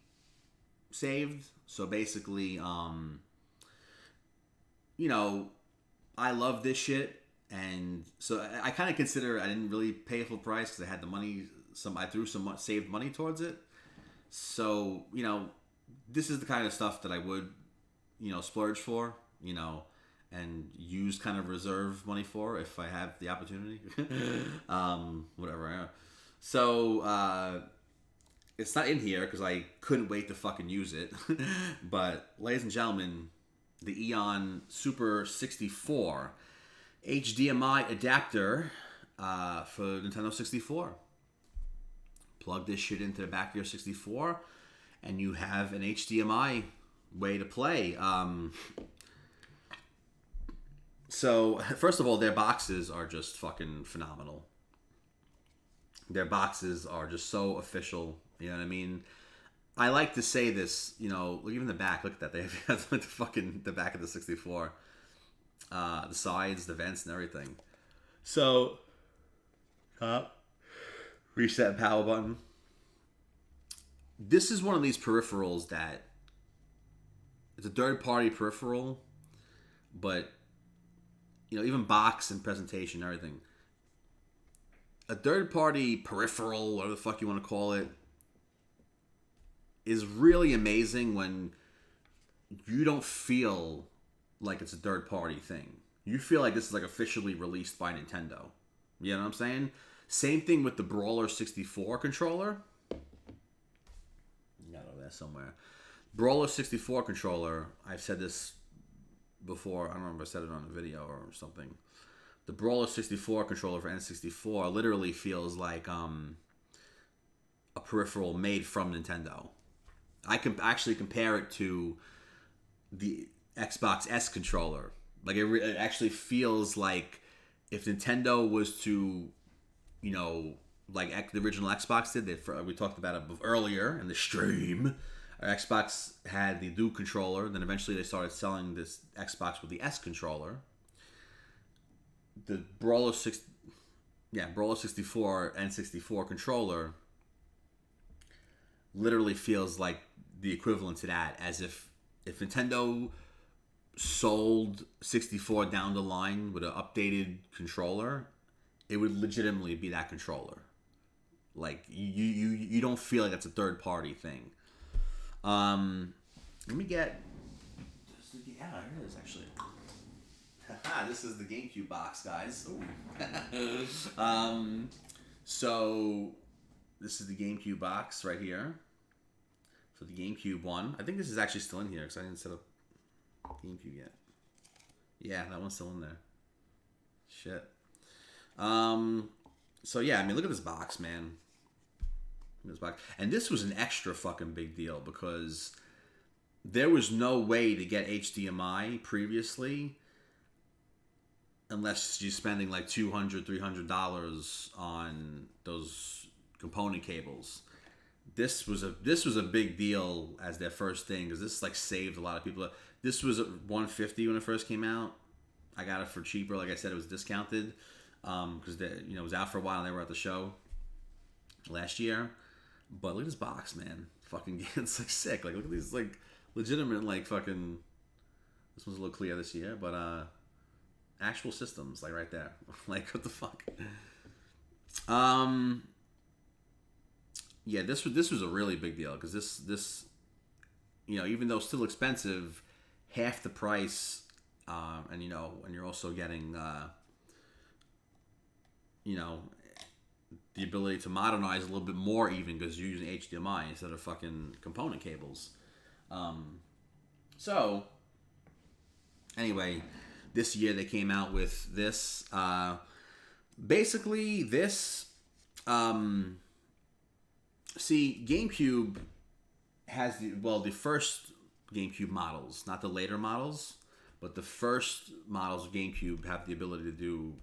Speaker 1: saved, so basically, you know, I love this shit, and so I kind of consider I didn't really pay a full price because I had the money. I threw some saved money towards it. So you know, this is the kind of stuff that I would, you know, splurge for. You know, and use kind of reserve money for if I have the opportunity. Whatever. Yeah. So it's not in here because I couldn't wait to fucking use it. But ladies and gentlemen, the Eon Super 64 HDMI adapter for Nintendo 64. Plug this shit into the back of your 64, and you have an HDMI way to play. So, first of all, their boxes are just fucking phenomenal. Their boxes are just so official. You know what I mean? I like to say this, you know, even the back, look at that. They have the back of the 64. The sides, the vents, and everything. So, reset power button. This is one of these peripherals that it's a third-party peripheral, but you know, even box and presentation, everything. A third-party peripheral, whatever the fuck you want to call it, is really amazing when you don't feel like it's a third-party thing. You feel like this is like officially released by Nintendo. You know what I'm saying? Same thing with the Brawler 64 controller. Got over there somewhere. Brawler 64 controller. I've said this before. I don't remember if I said it on a video or something. The Brawler 64 controller for N64 literally feels like a peripheral made from Nintendo. I can actually compare it to the Xbox S controller. Like it actually feels like if Nintendo was to, you know, like the original Xbox did. We talked about it earlier in the stream. Xbox had the Duke controller. Then eventually they started selling this Xbox with the S controller. The Brawler 64 N64 controller literally feels like the equivalent to that, as if Nintendo sold 64 down the line with an updated controller, it would legitimately be that controller. Like you don't feel like it's a third party thing. Let me get. Yeah, it is actually. This is the GameCube box, guys. So this is the GameCube box right here for the GameCube one. I think this is actually still in here because I didn't set up GameCube yet. Yeah, that one's still in there. Shit. So yeah, I mean, look at this box, man. This box. And this was an extra fucking big deal because there was no way to get HDMI previously unless you're spending like $200, $300 on those component cables. This was a big deal as their first thing because this like saved a lot of people. This was at $150 when it first came out. I got it for cheaper. Like I said, it was discounted because it was out for a while and they were at the show last year. But look at this box, man. Fucking, it's like sick. Like look at these like legitimate like fucking. This one's a little clear this year, but actual systems like right there. Like what the fuck. Yeah, this was a really big deal because this even though still expensive, half the price, and and you're also getting the ability to modernize a little bit more even because you're using HDMI instead of fucking component cables. So anyway, this year they came out with this. Basically, this. See, GameCube has the first GameCube models, not the later models, but the first models of GameCube have the ability to do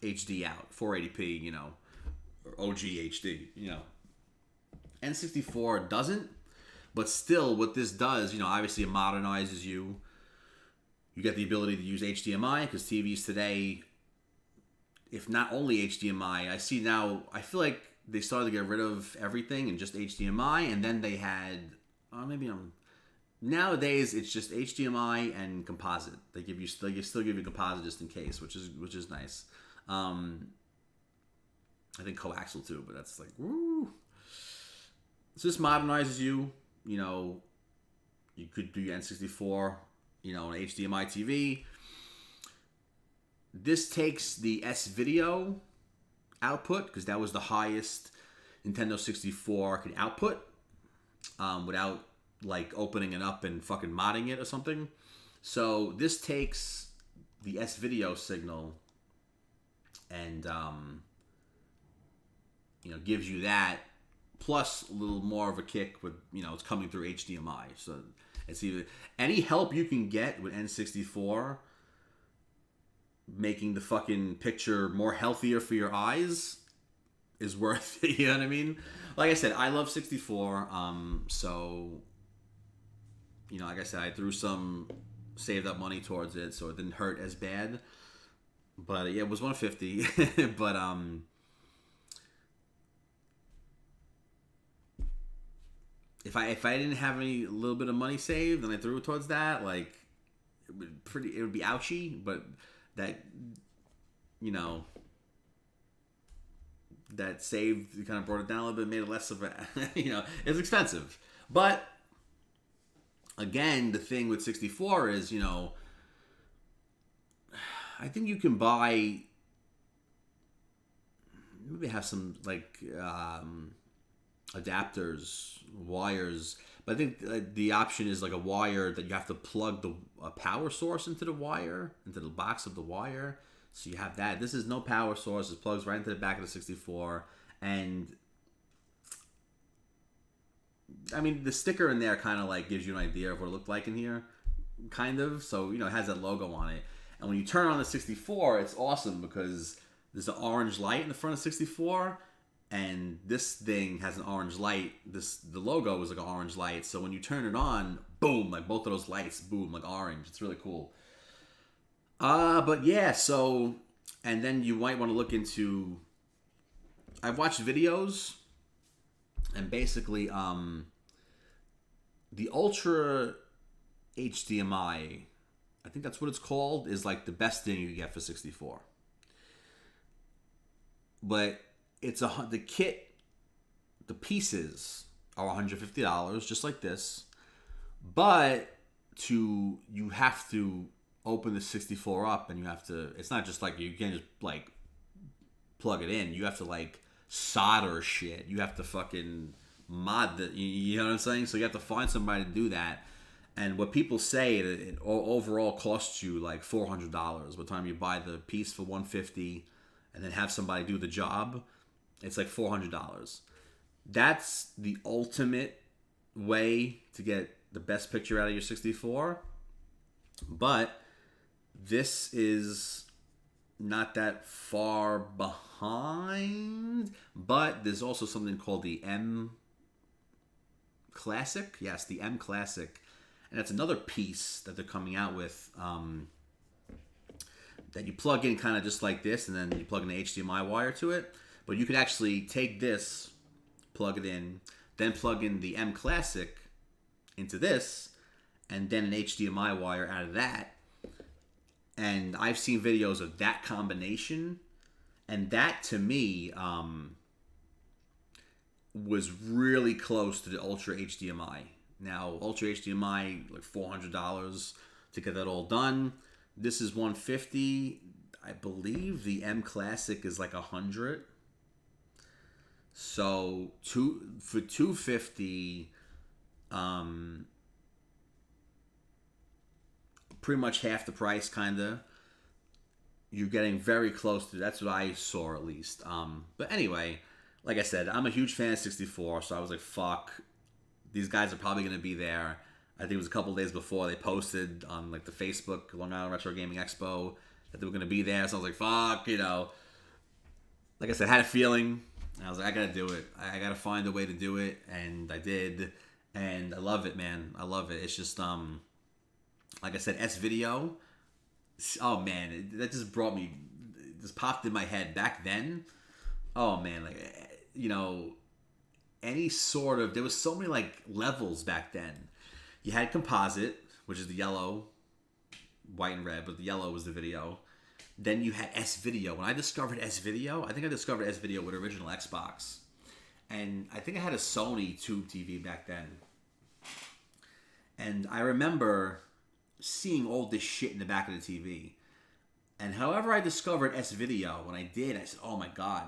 Speaker 1: HD out, 480p, or OG HD, N64 doesn't, but still what this does, obviously it modernizes you. You get the ability to use HDMI because TVs today, if not only HDMI, I feel like they started to get rid of everything and just HDMI, and then they had, nowadays it's just HDMI and composite. They still give you composite just in case, which is nice. I think coaxial too, but that's like woo. So this modernizes you. You know, you could do your N64. You know, an HDMI TV. This takes the S video output because that was the highest Nintendo 64 could output without like opening it up and fucking modding it or something. So this takes the S video signal and you know, gives you that plus a little more of a kick with, you know, it's coming through HDMI. So it's either any help you can get with N64 making the fucking picture more healthier for your eyes is worth it. You know what I mean? Like I said, I love 64. So, you know, like I said, I threw some saved up money towards it, so it didn't hurt as bad. But yeah, it was $150. But if I didn't have any little bit of money saved and I threw it towards that, like it would be ouchy. But that, you know, that saved kind of brought it down a little bit, made it less of a, you know, it's expensive. But again, the thing with 64 is, you know, I think you can buy, maybe have some like adapters, wires, but I think the option is like a wire that you have to plug a power source into the wire, into the box of the wire. So you have that. This is no power source. It plugs right into the back of the 64. And I mean, the sticker in there kind of like gives you an idea of what it looked like in here. Kind of. So, you know, it has that logo on it. And when you turn on the 64, it's awesome because there's an orange light in the front of 64. And this thing has an orange light. The logo is like an orange light. So when you turn it on, boom, like both of those lights, boom, like orange. It's really cool. But yeah, so, and then you might want to look into, I've watched videos, and basically, the Ultra HDMI, I think that's what it's called, is like the best thing you get for 64. But it's the kit, the pieces are $150, just like this, but you have to open the 64 up and you have to, it's not just like you can just like plug it in. You have to like solder shit. You have to fucking mod the, you know what I'm saying? So you have to find somebody to do that. And what people say, it overall costs you like $400 by the time you buy the piece for $150 and then have somebody do the job. It's like $400. That's the ultimate way to get the best picture out of your 64. But this is not that far behind. But there's also something called the M Classic. Yes, the M Classic. And that's another piece that they're coming out with that you plug in kind of just like this, and then you plug an HDMI wire to it. But you could actually take this, plug it in, then plug in the M Classic into this, and then an HDMI wire out of that. And I've seen videos of that combination, and that to me was really close to the Ultra HDMI. Now, Ultra HDMI, like $400 to get that all done. This is $150. I believe the M Classic is like $100. So for $250, pretty much half the price, kinda. You're getting very close to. That's what I saw at least. But anyway, like I said, I'm a huge fan of 64, so I was like, fuck. These guys are probably going to be there. I think it was a couple days before they posted on like the Facebook Long Island Retro Gaming Expo that they were going to be there. So I was like, fuck, you know. Like I said, I had a feeling. And I was like, I got to do it. I got to find a way to do it. And I did. And I love it, man. I love it. It's just, like I said, S-Video. Oh, man. That just brought me, just popped in my head back then. Oh, man. Like, you know, any sort of, there was so many like levels back then. You had composite, which is the yellow, white and red, but the yellow was the video. Then you had S-Video. When I discovered S-Video, I think I discovered S-Video with original Xbox. And I think I had a Sony tube TV back then. And I remember seeing all this shit in the back of the TV. And however I discovered S-Video, when I did, I said, oh my God.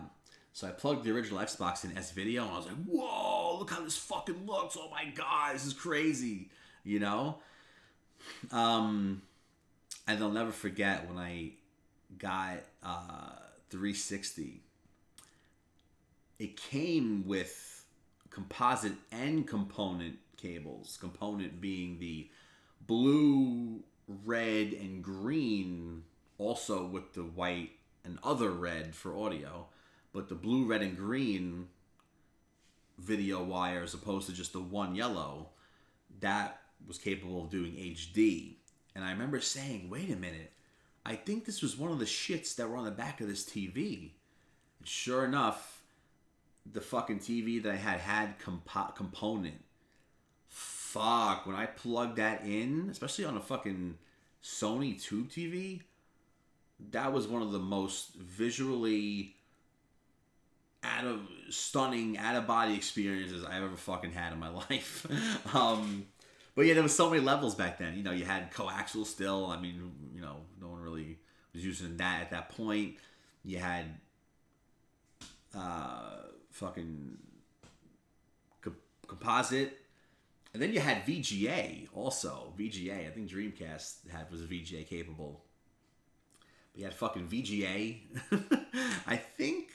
Speaker 1: So I plugged the original Xbox in S-Video, and I was like, whoa, look how this fucking looks. Oh my God, this is crazy. You know? And I'll never forget when I got 360. It came with composite and component cables. Component being the blue, red, and green, also with the white and other red for audio, but the blue, red, and green video wire as opposed to just the one yellow, that was capable of doing HD. And I remember saying, wait a minute, I think this was one of the shits that were on the back of this TV. And sure enough, the fucking TV that I had component. Fuck, when I plugged that in, especially on a fucking Sony tube TV, that was one of the most visually stunning out-of-body experiences I ever fucking had in my life. But yeah, there was so many levels back then. You know, you had coaxial still. I mean, you know, no one really was using that at that point. You had fucking composite. And then you had VGA also. VGA, I think Dreamcast was VGA capable. But you had fucking VGA. I think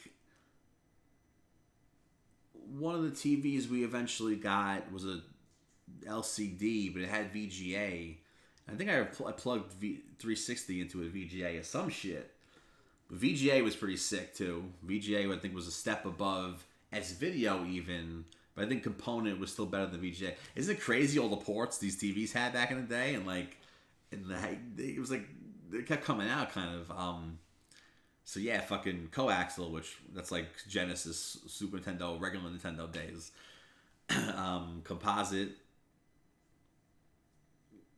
Speaker 1: one of the TVs we eventually got was a LCD, but it had VGA. I think I plugged 360 into a VGA or some shit. But VGA was pretty sick too. VGA, I think, was a step above S-Video even. But I think component was still better than VGA. Isn't it crazy all the ports these TVs had back in the day? And like, it was like, it kept coming out kind of. So yeah, fucking coaxial, which that's like Genesis, Super Nintendo, regular Nintendo days. Composite,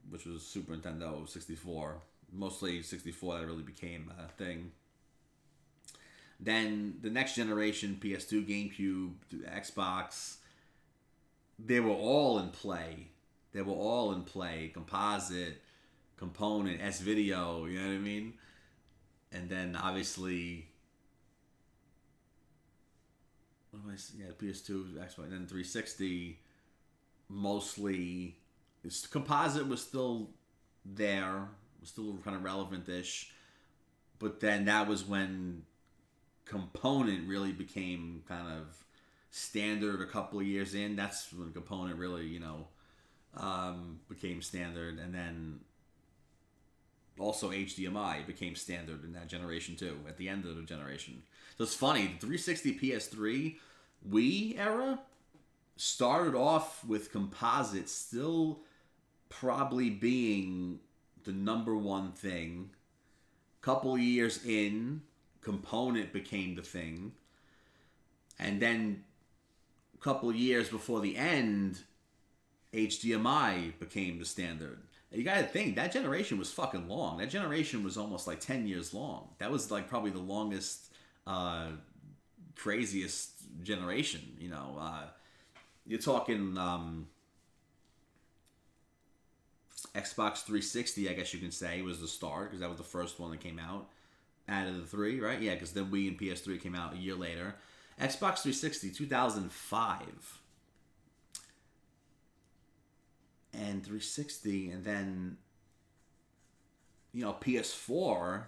Speaker 1: which was Super Nintendo 64. Mostly 64 that really became a thing. Then the next generation, PS2, GameCube, Xbox, they were all in play. Composite, component, S-Video, you know what I mean? And then obviously, PS2, Xbox, and then 360, mostly, composite was still there, was still kind of relevant-ish, but then that was when component really became kind of standard a couple of years in. That's when component really, you know, became standard. And then also HDMI became standard in that generation too, at the end of the generation. So it's funny, the 360 PS3 Wii era started off with composite still probably being the number one thing. Couple of years in, component became the thing. And then a couple of years before the end, HDMI became the standard. You gotta think, that generation was fucking long. That generation was almost like 10 years long. That was like probably the longest, craziest generation, you know. You're talking Xbox 360, I guess you can say, was the start, because that was the first one that came out of the three, right? Yeah, because then Wii and PS3 came out a year later. Xbox 360, 2005. And 360, and then, you know, PS4,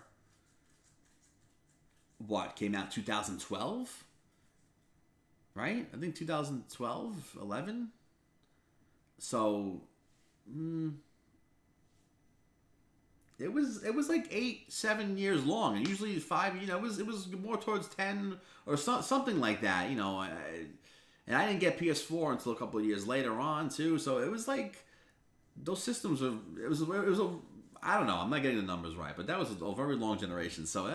Speaker 1: came out 2012? Right? I think 2012, 11? So, it was like 8-7 years long, and usually 5. You know, it was more towards 10 or something like that. You know, and I didn't get PS4 until a couple of years later on too. So it was like those systems were. It was I don't know. I'm not getting the numbers right, but that was a very long generation. So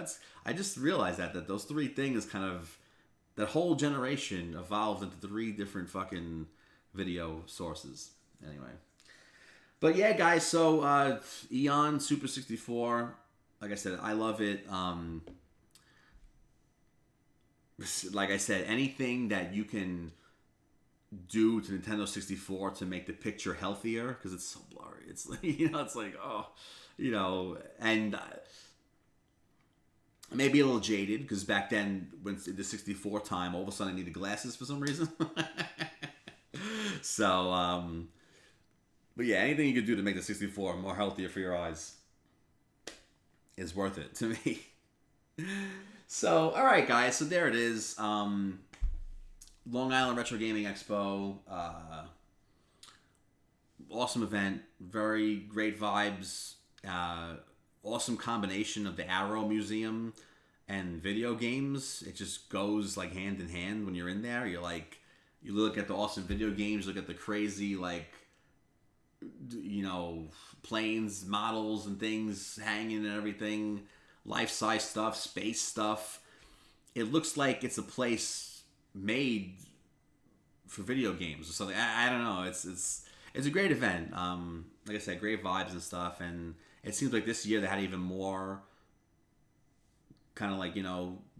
Speaker 1: I just realized that those three things kind of, that whole generation evolved into 3 different fucking video sources. Anyway. But yeah, guys. So Eon Super 64. Like I said, I love it. Like I said, anything that you can do to Nintendo 64 to make the picture healthier because it's so blurry. It's like, it's like, oh, and maybe a little jaded because back then when the 64 time, all of a sudden I needed glasses for some reason. So, but yeah, anything you could do to make the 64 more healthier for your eyes is worth it to me. So, all right, guys. So there it is. Long Island Retro Gaming Expo. Awesome event. Very great vibes. Awesome combination of the Arrow Museum and video games. It just goes like hand in hand when you're in there. You're like, you look at the awesome video games, look at the crazy like, planes, models, and things hanging and everything, life-size stuff, space stuff. It looks like it's a place made for video games or something. I don't know. It's a great event. Like I said, great vibes and stuff. And it seems like this year they had even more kind of like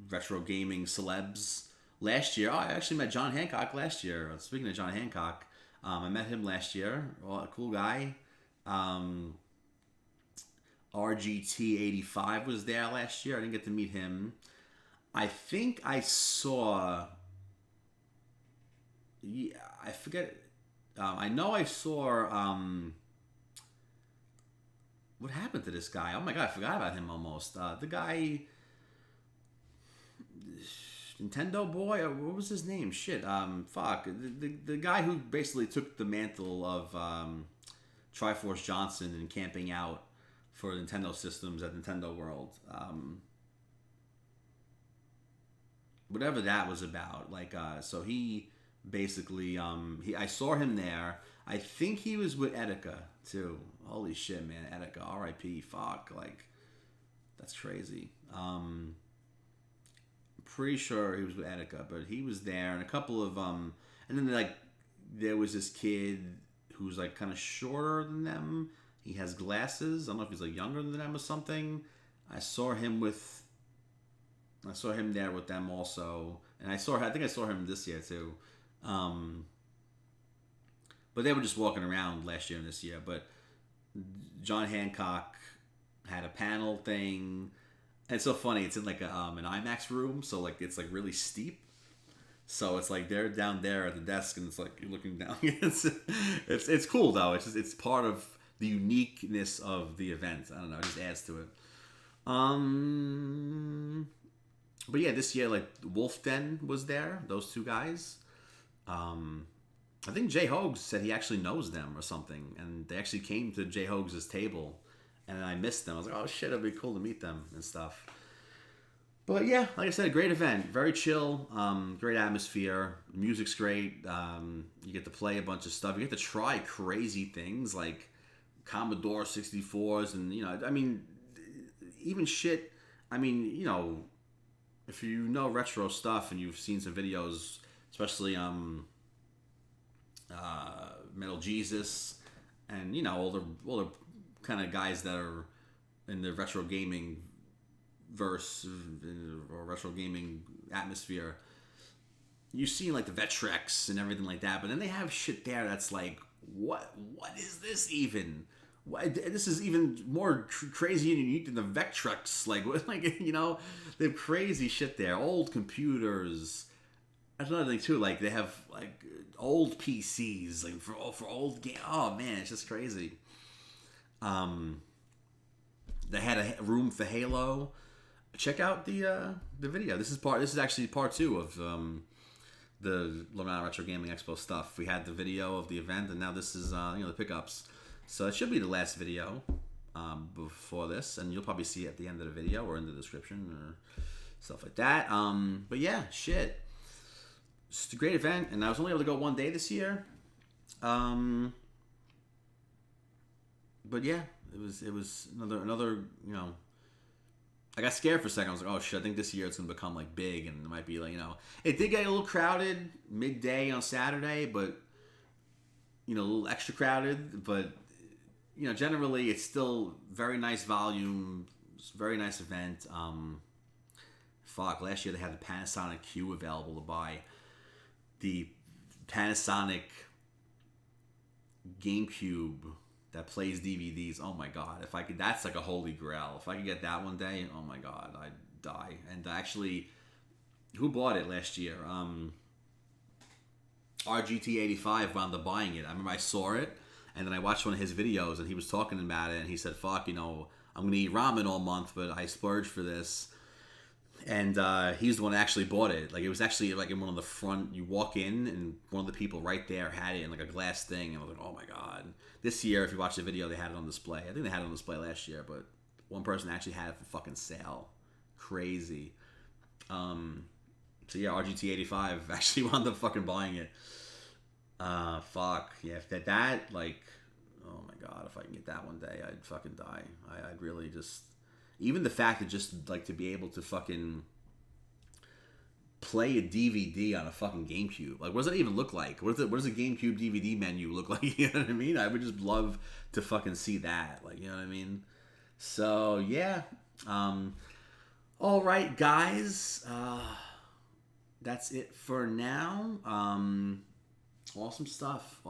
Speaker 1: retro gaming celebs. Last year, I actually met John Hancock last year. Speaking of John Hancock, I met him last year. Well, a cool guy. RGT85 was there last year. I didn't get to meet him. I think I saw. Yeah, I forget. I know I saw. What happened to this guy? Oh my god, I forgot about him almost. The guy. Nintendo boy, what was his name? Shit, fuck. The guy who basically took the mantle of Triforce Johnson and camping out for Nintendo systems at Nintendo World. Whatever that was about. Like, so he basically, I saw him there. I think he was with Etika too. Holy shit, man, Etika, R.I.P. Fuck, like, that's crazy. Pretty sure he was with Etika, but he was there, and a couple of and then like there was this kid who's like kind of shorter than them. He has glasses. I don't know if he's like younger than them or something. I saw him there with them also, and I think I saw him this year too. But they were just walking around last year and this year. But John Hancock had a panel thing. And it's so funny. It's in like an IMAX room, so like it's like really steep. So it's like they're down there at the desk, and it's like you're looking down. it's cool though. It's part of the uniqueness of the event. I don't know. It just adds to it. But yeah, this year like Wolf Den was there. Those two guys. I think Jay Hogues said he actually knows them or something, and they actually came to Jay Hogues' table. And I missed them. I was like, oh shit, it'd be cool to meet them and stuff. But yeah, like I said, great event. Very chill. Great atmosphere. The music's great. You get to play a bunch of stuff. You get to try crazy things like Commodore 64s and, I mean, even shit. I mean, if you know retro stuff and you've seen some videos, especially Metal Jesus and, all the kind of guys that are in the retro gaming verse or retro gaming atmosphere, you've seen like the Vectrex and everything like that, but then they have shit there that's like, what is this even? This is even more crazy and unique than the Vectrex. Like they have crazy shit there. Old computers. That's another thing too. Like they have like old PCs, like for old game. Oh man, it's just crazy. They had a room for Halo. Check out the video. This is actually part 2 of the Long Island Retro Gaming Expo stuff. We had the video of the event, and now this is the pickups. So it should be the last video before this, and you'll probably see it at the end of the video or in the description or stuff like that. But yeah, shit. It's a great event, and I was only able to go one day this year. But yeah, it was another I got scared for a second. I was like, oh shit, I think this year it's gonna become like big, and it might be like it did get a little crowded midday on Saturday, but a little extra crowded. But generally it's still very nice volume, very nice event. Last year they had the Panasonic Q available to buy. The Panasonic GameCube that plays DVDs. Oh my god! If I could, that's like a holy grail. If I could get that one day, oh my god, I'd die. And actually, who bought it last year? RGT85 wound up buying it. I remember I saw it, and then I watched one of his videos, and he was talking about it, and he said, "Fuck, I'm gonna eat ramen all month, but I splurged for this." And he's the one that actually bought it. Like, it was actually like in one of the front. You walk in, and one of the people right there had it in like a glass thing, and I was like, "Oh my god!" This year, if you watch the video, they had it on display. I think they had it on display last year, but one person actually had it for fucking sale. Crazy. So yeah, RGT85 actually wound up fucking buying it. Fuck yeah, if that like, oh my god, if I can get that one day, I'd fucking die. I'd really just, even the fact that just like to be able to fucking play a DVD on a fucking GameCube. Like, what does that even look like? What does a GameCube DVD menu look like? You know what I mean? I would just love to fucking see that. Like, you know what I mean? So yeah. All right, guys. That's it for now. Awesome stuff.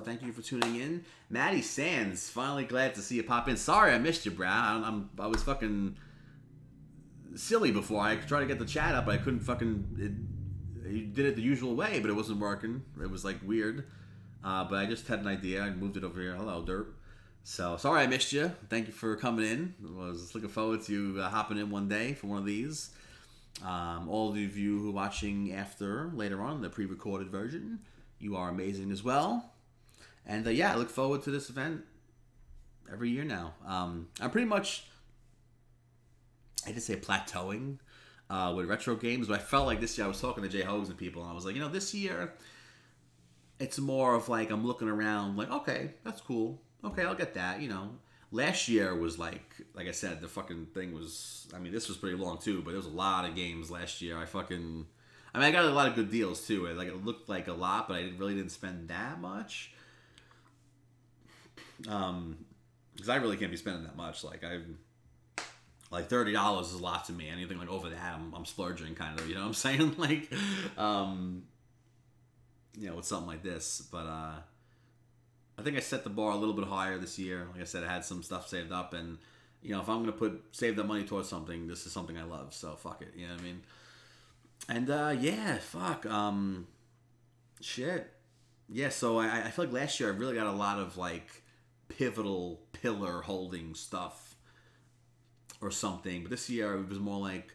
Speaker 1: Thank you for tuning in. Maddie Sands, finally glad to see you pop in. Sorry I missed you, Brad. I was fucking silly before. I tried to get the chat up, but I couldn't fucking... You did it the usual way, but it wasn't working. It was like weird. But I just had an idea. I moved it over here. Hello, Derp. So, sorry I missed you. Thank you for coming in. I was looking forward to hopping in one day for one of these. All of you who are watching after, later on, the pre-recorded version, you are amazing as well. And yeah, I look forward to this event every year now. I'm pretty much, I hate to say plateauing with retro games, but I felt like this year I was talking to Jay Hogs and people, and I was like, this year, it's more of like, I'm looking around like, okay, that's cool. Okay, I'll get that, Last year was like I said, the fucking thing was, this was pretty long too, but there was a lot of games last year. I got a lot of good deals too. It looked like a lot, but I really didn't spend that much. Because I really can't be spending that much. Like $30 is a lot to me. Anything like over that, I'm splurging kind of. You know what I'm saying? Like, with something like this. But I think I set the bar a little bit higher this year. Like I said, I had some stuff saved up, and if I'm gonna save that money towards something, this is something I love. So fuck it. You know what I mean? And yeah, fuck. Shit. Yeah. So I feel like last year I really got a lot of like pivotal pillar holding stuff or something, but this year it was more like,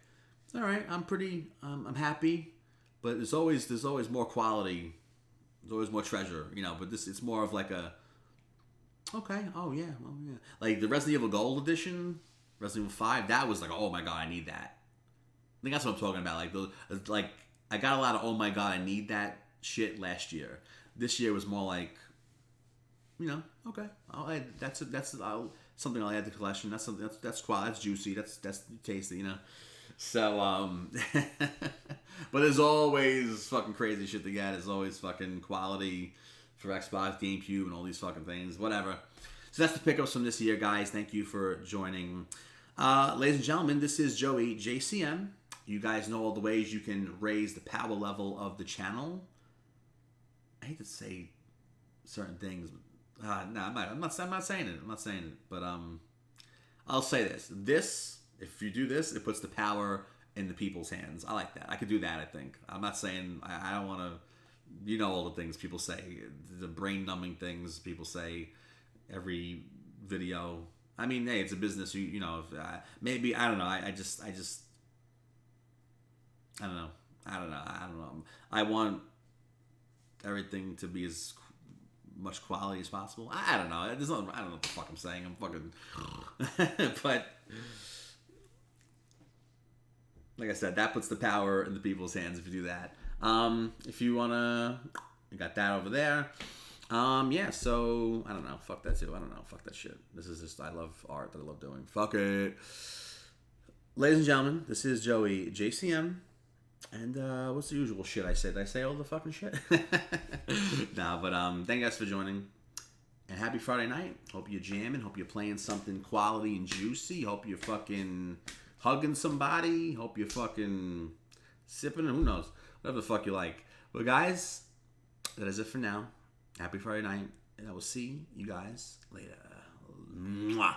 Speaker 1: all right, I'm happy, but there's always more quality. There's always more treasure, but it's more of like a, okay, oh yeah. Like the Resident Evil Gold Edition, Resident Evil 5, that was like, oh my god, I need that. I think that's what I'm talking about. Like I got a lot of, oh my god, I need that shit last year. This year was more like, okay, that's something I'll add to the collection. That's something that's quality, that's juicy, that's tasty, So, but there's always fucking crazy shit to get. There's always fucking quality for Xbox, GameCube, and all these fucking things. Whatever. So that's the pickups from this year, guys. Thank you for joining. Ladies and gentlemen, this is Joey, JCM. You guys know all the ways you can raise the power level of the channel. I hate to say certain things. No, I'm not saying it. But I'll say this. If you do this, it puts the power in the people's hands. I like that. I could do that, I think. I'm not saying, I don't want to, all the things people say, the brain-numbing things people say every video. Hey, it's a business, maybe, I don't know. I don't know. I want everything to be as much quality as possible. I don't know. I don't know what the fuck I'm saying. I'm fucking... But... Like I said, that puts the power in the people's hands if you do that. If you want to... You got that over there. Yeah, so... I don't know. Fuck that too. I don't know. Fuck that shit. This is just... I love art that I love doing. Fuck it. Ladies and gentlemen, this is Joey, JCM. And what's the usual shit I said? Did I say all the fucking shit? Nah, but thank you guys for joining. And happy Friday night. Hope you're jamming. Hope you're playing something quality and juicy. Hope you're fucking hugging somebody. Hope you're fucking sipping. Who knows? Whatever the fuck you like. But guys, that is it for now. Happy Friday night. And I will see you guys later. Mwah.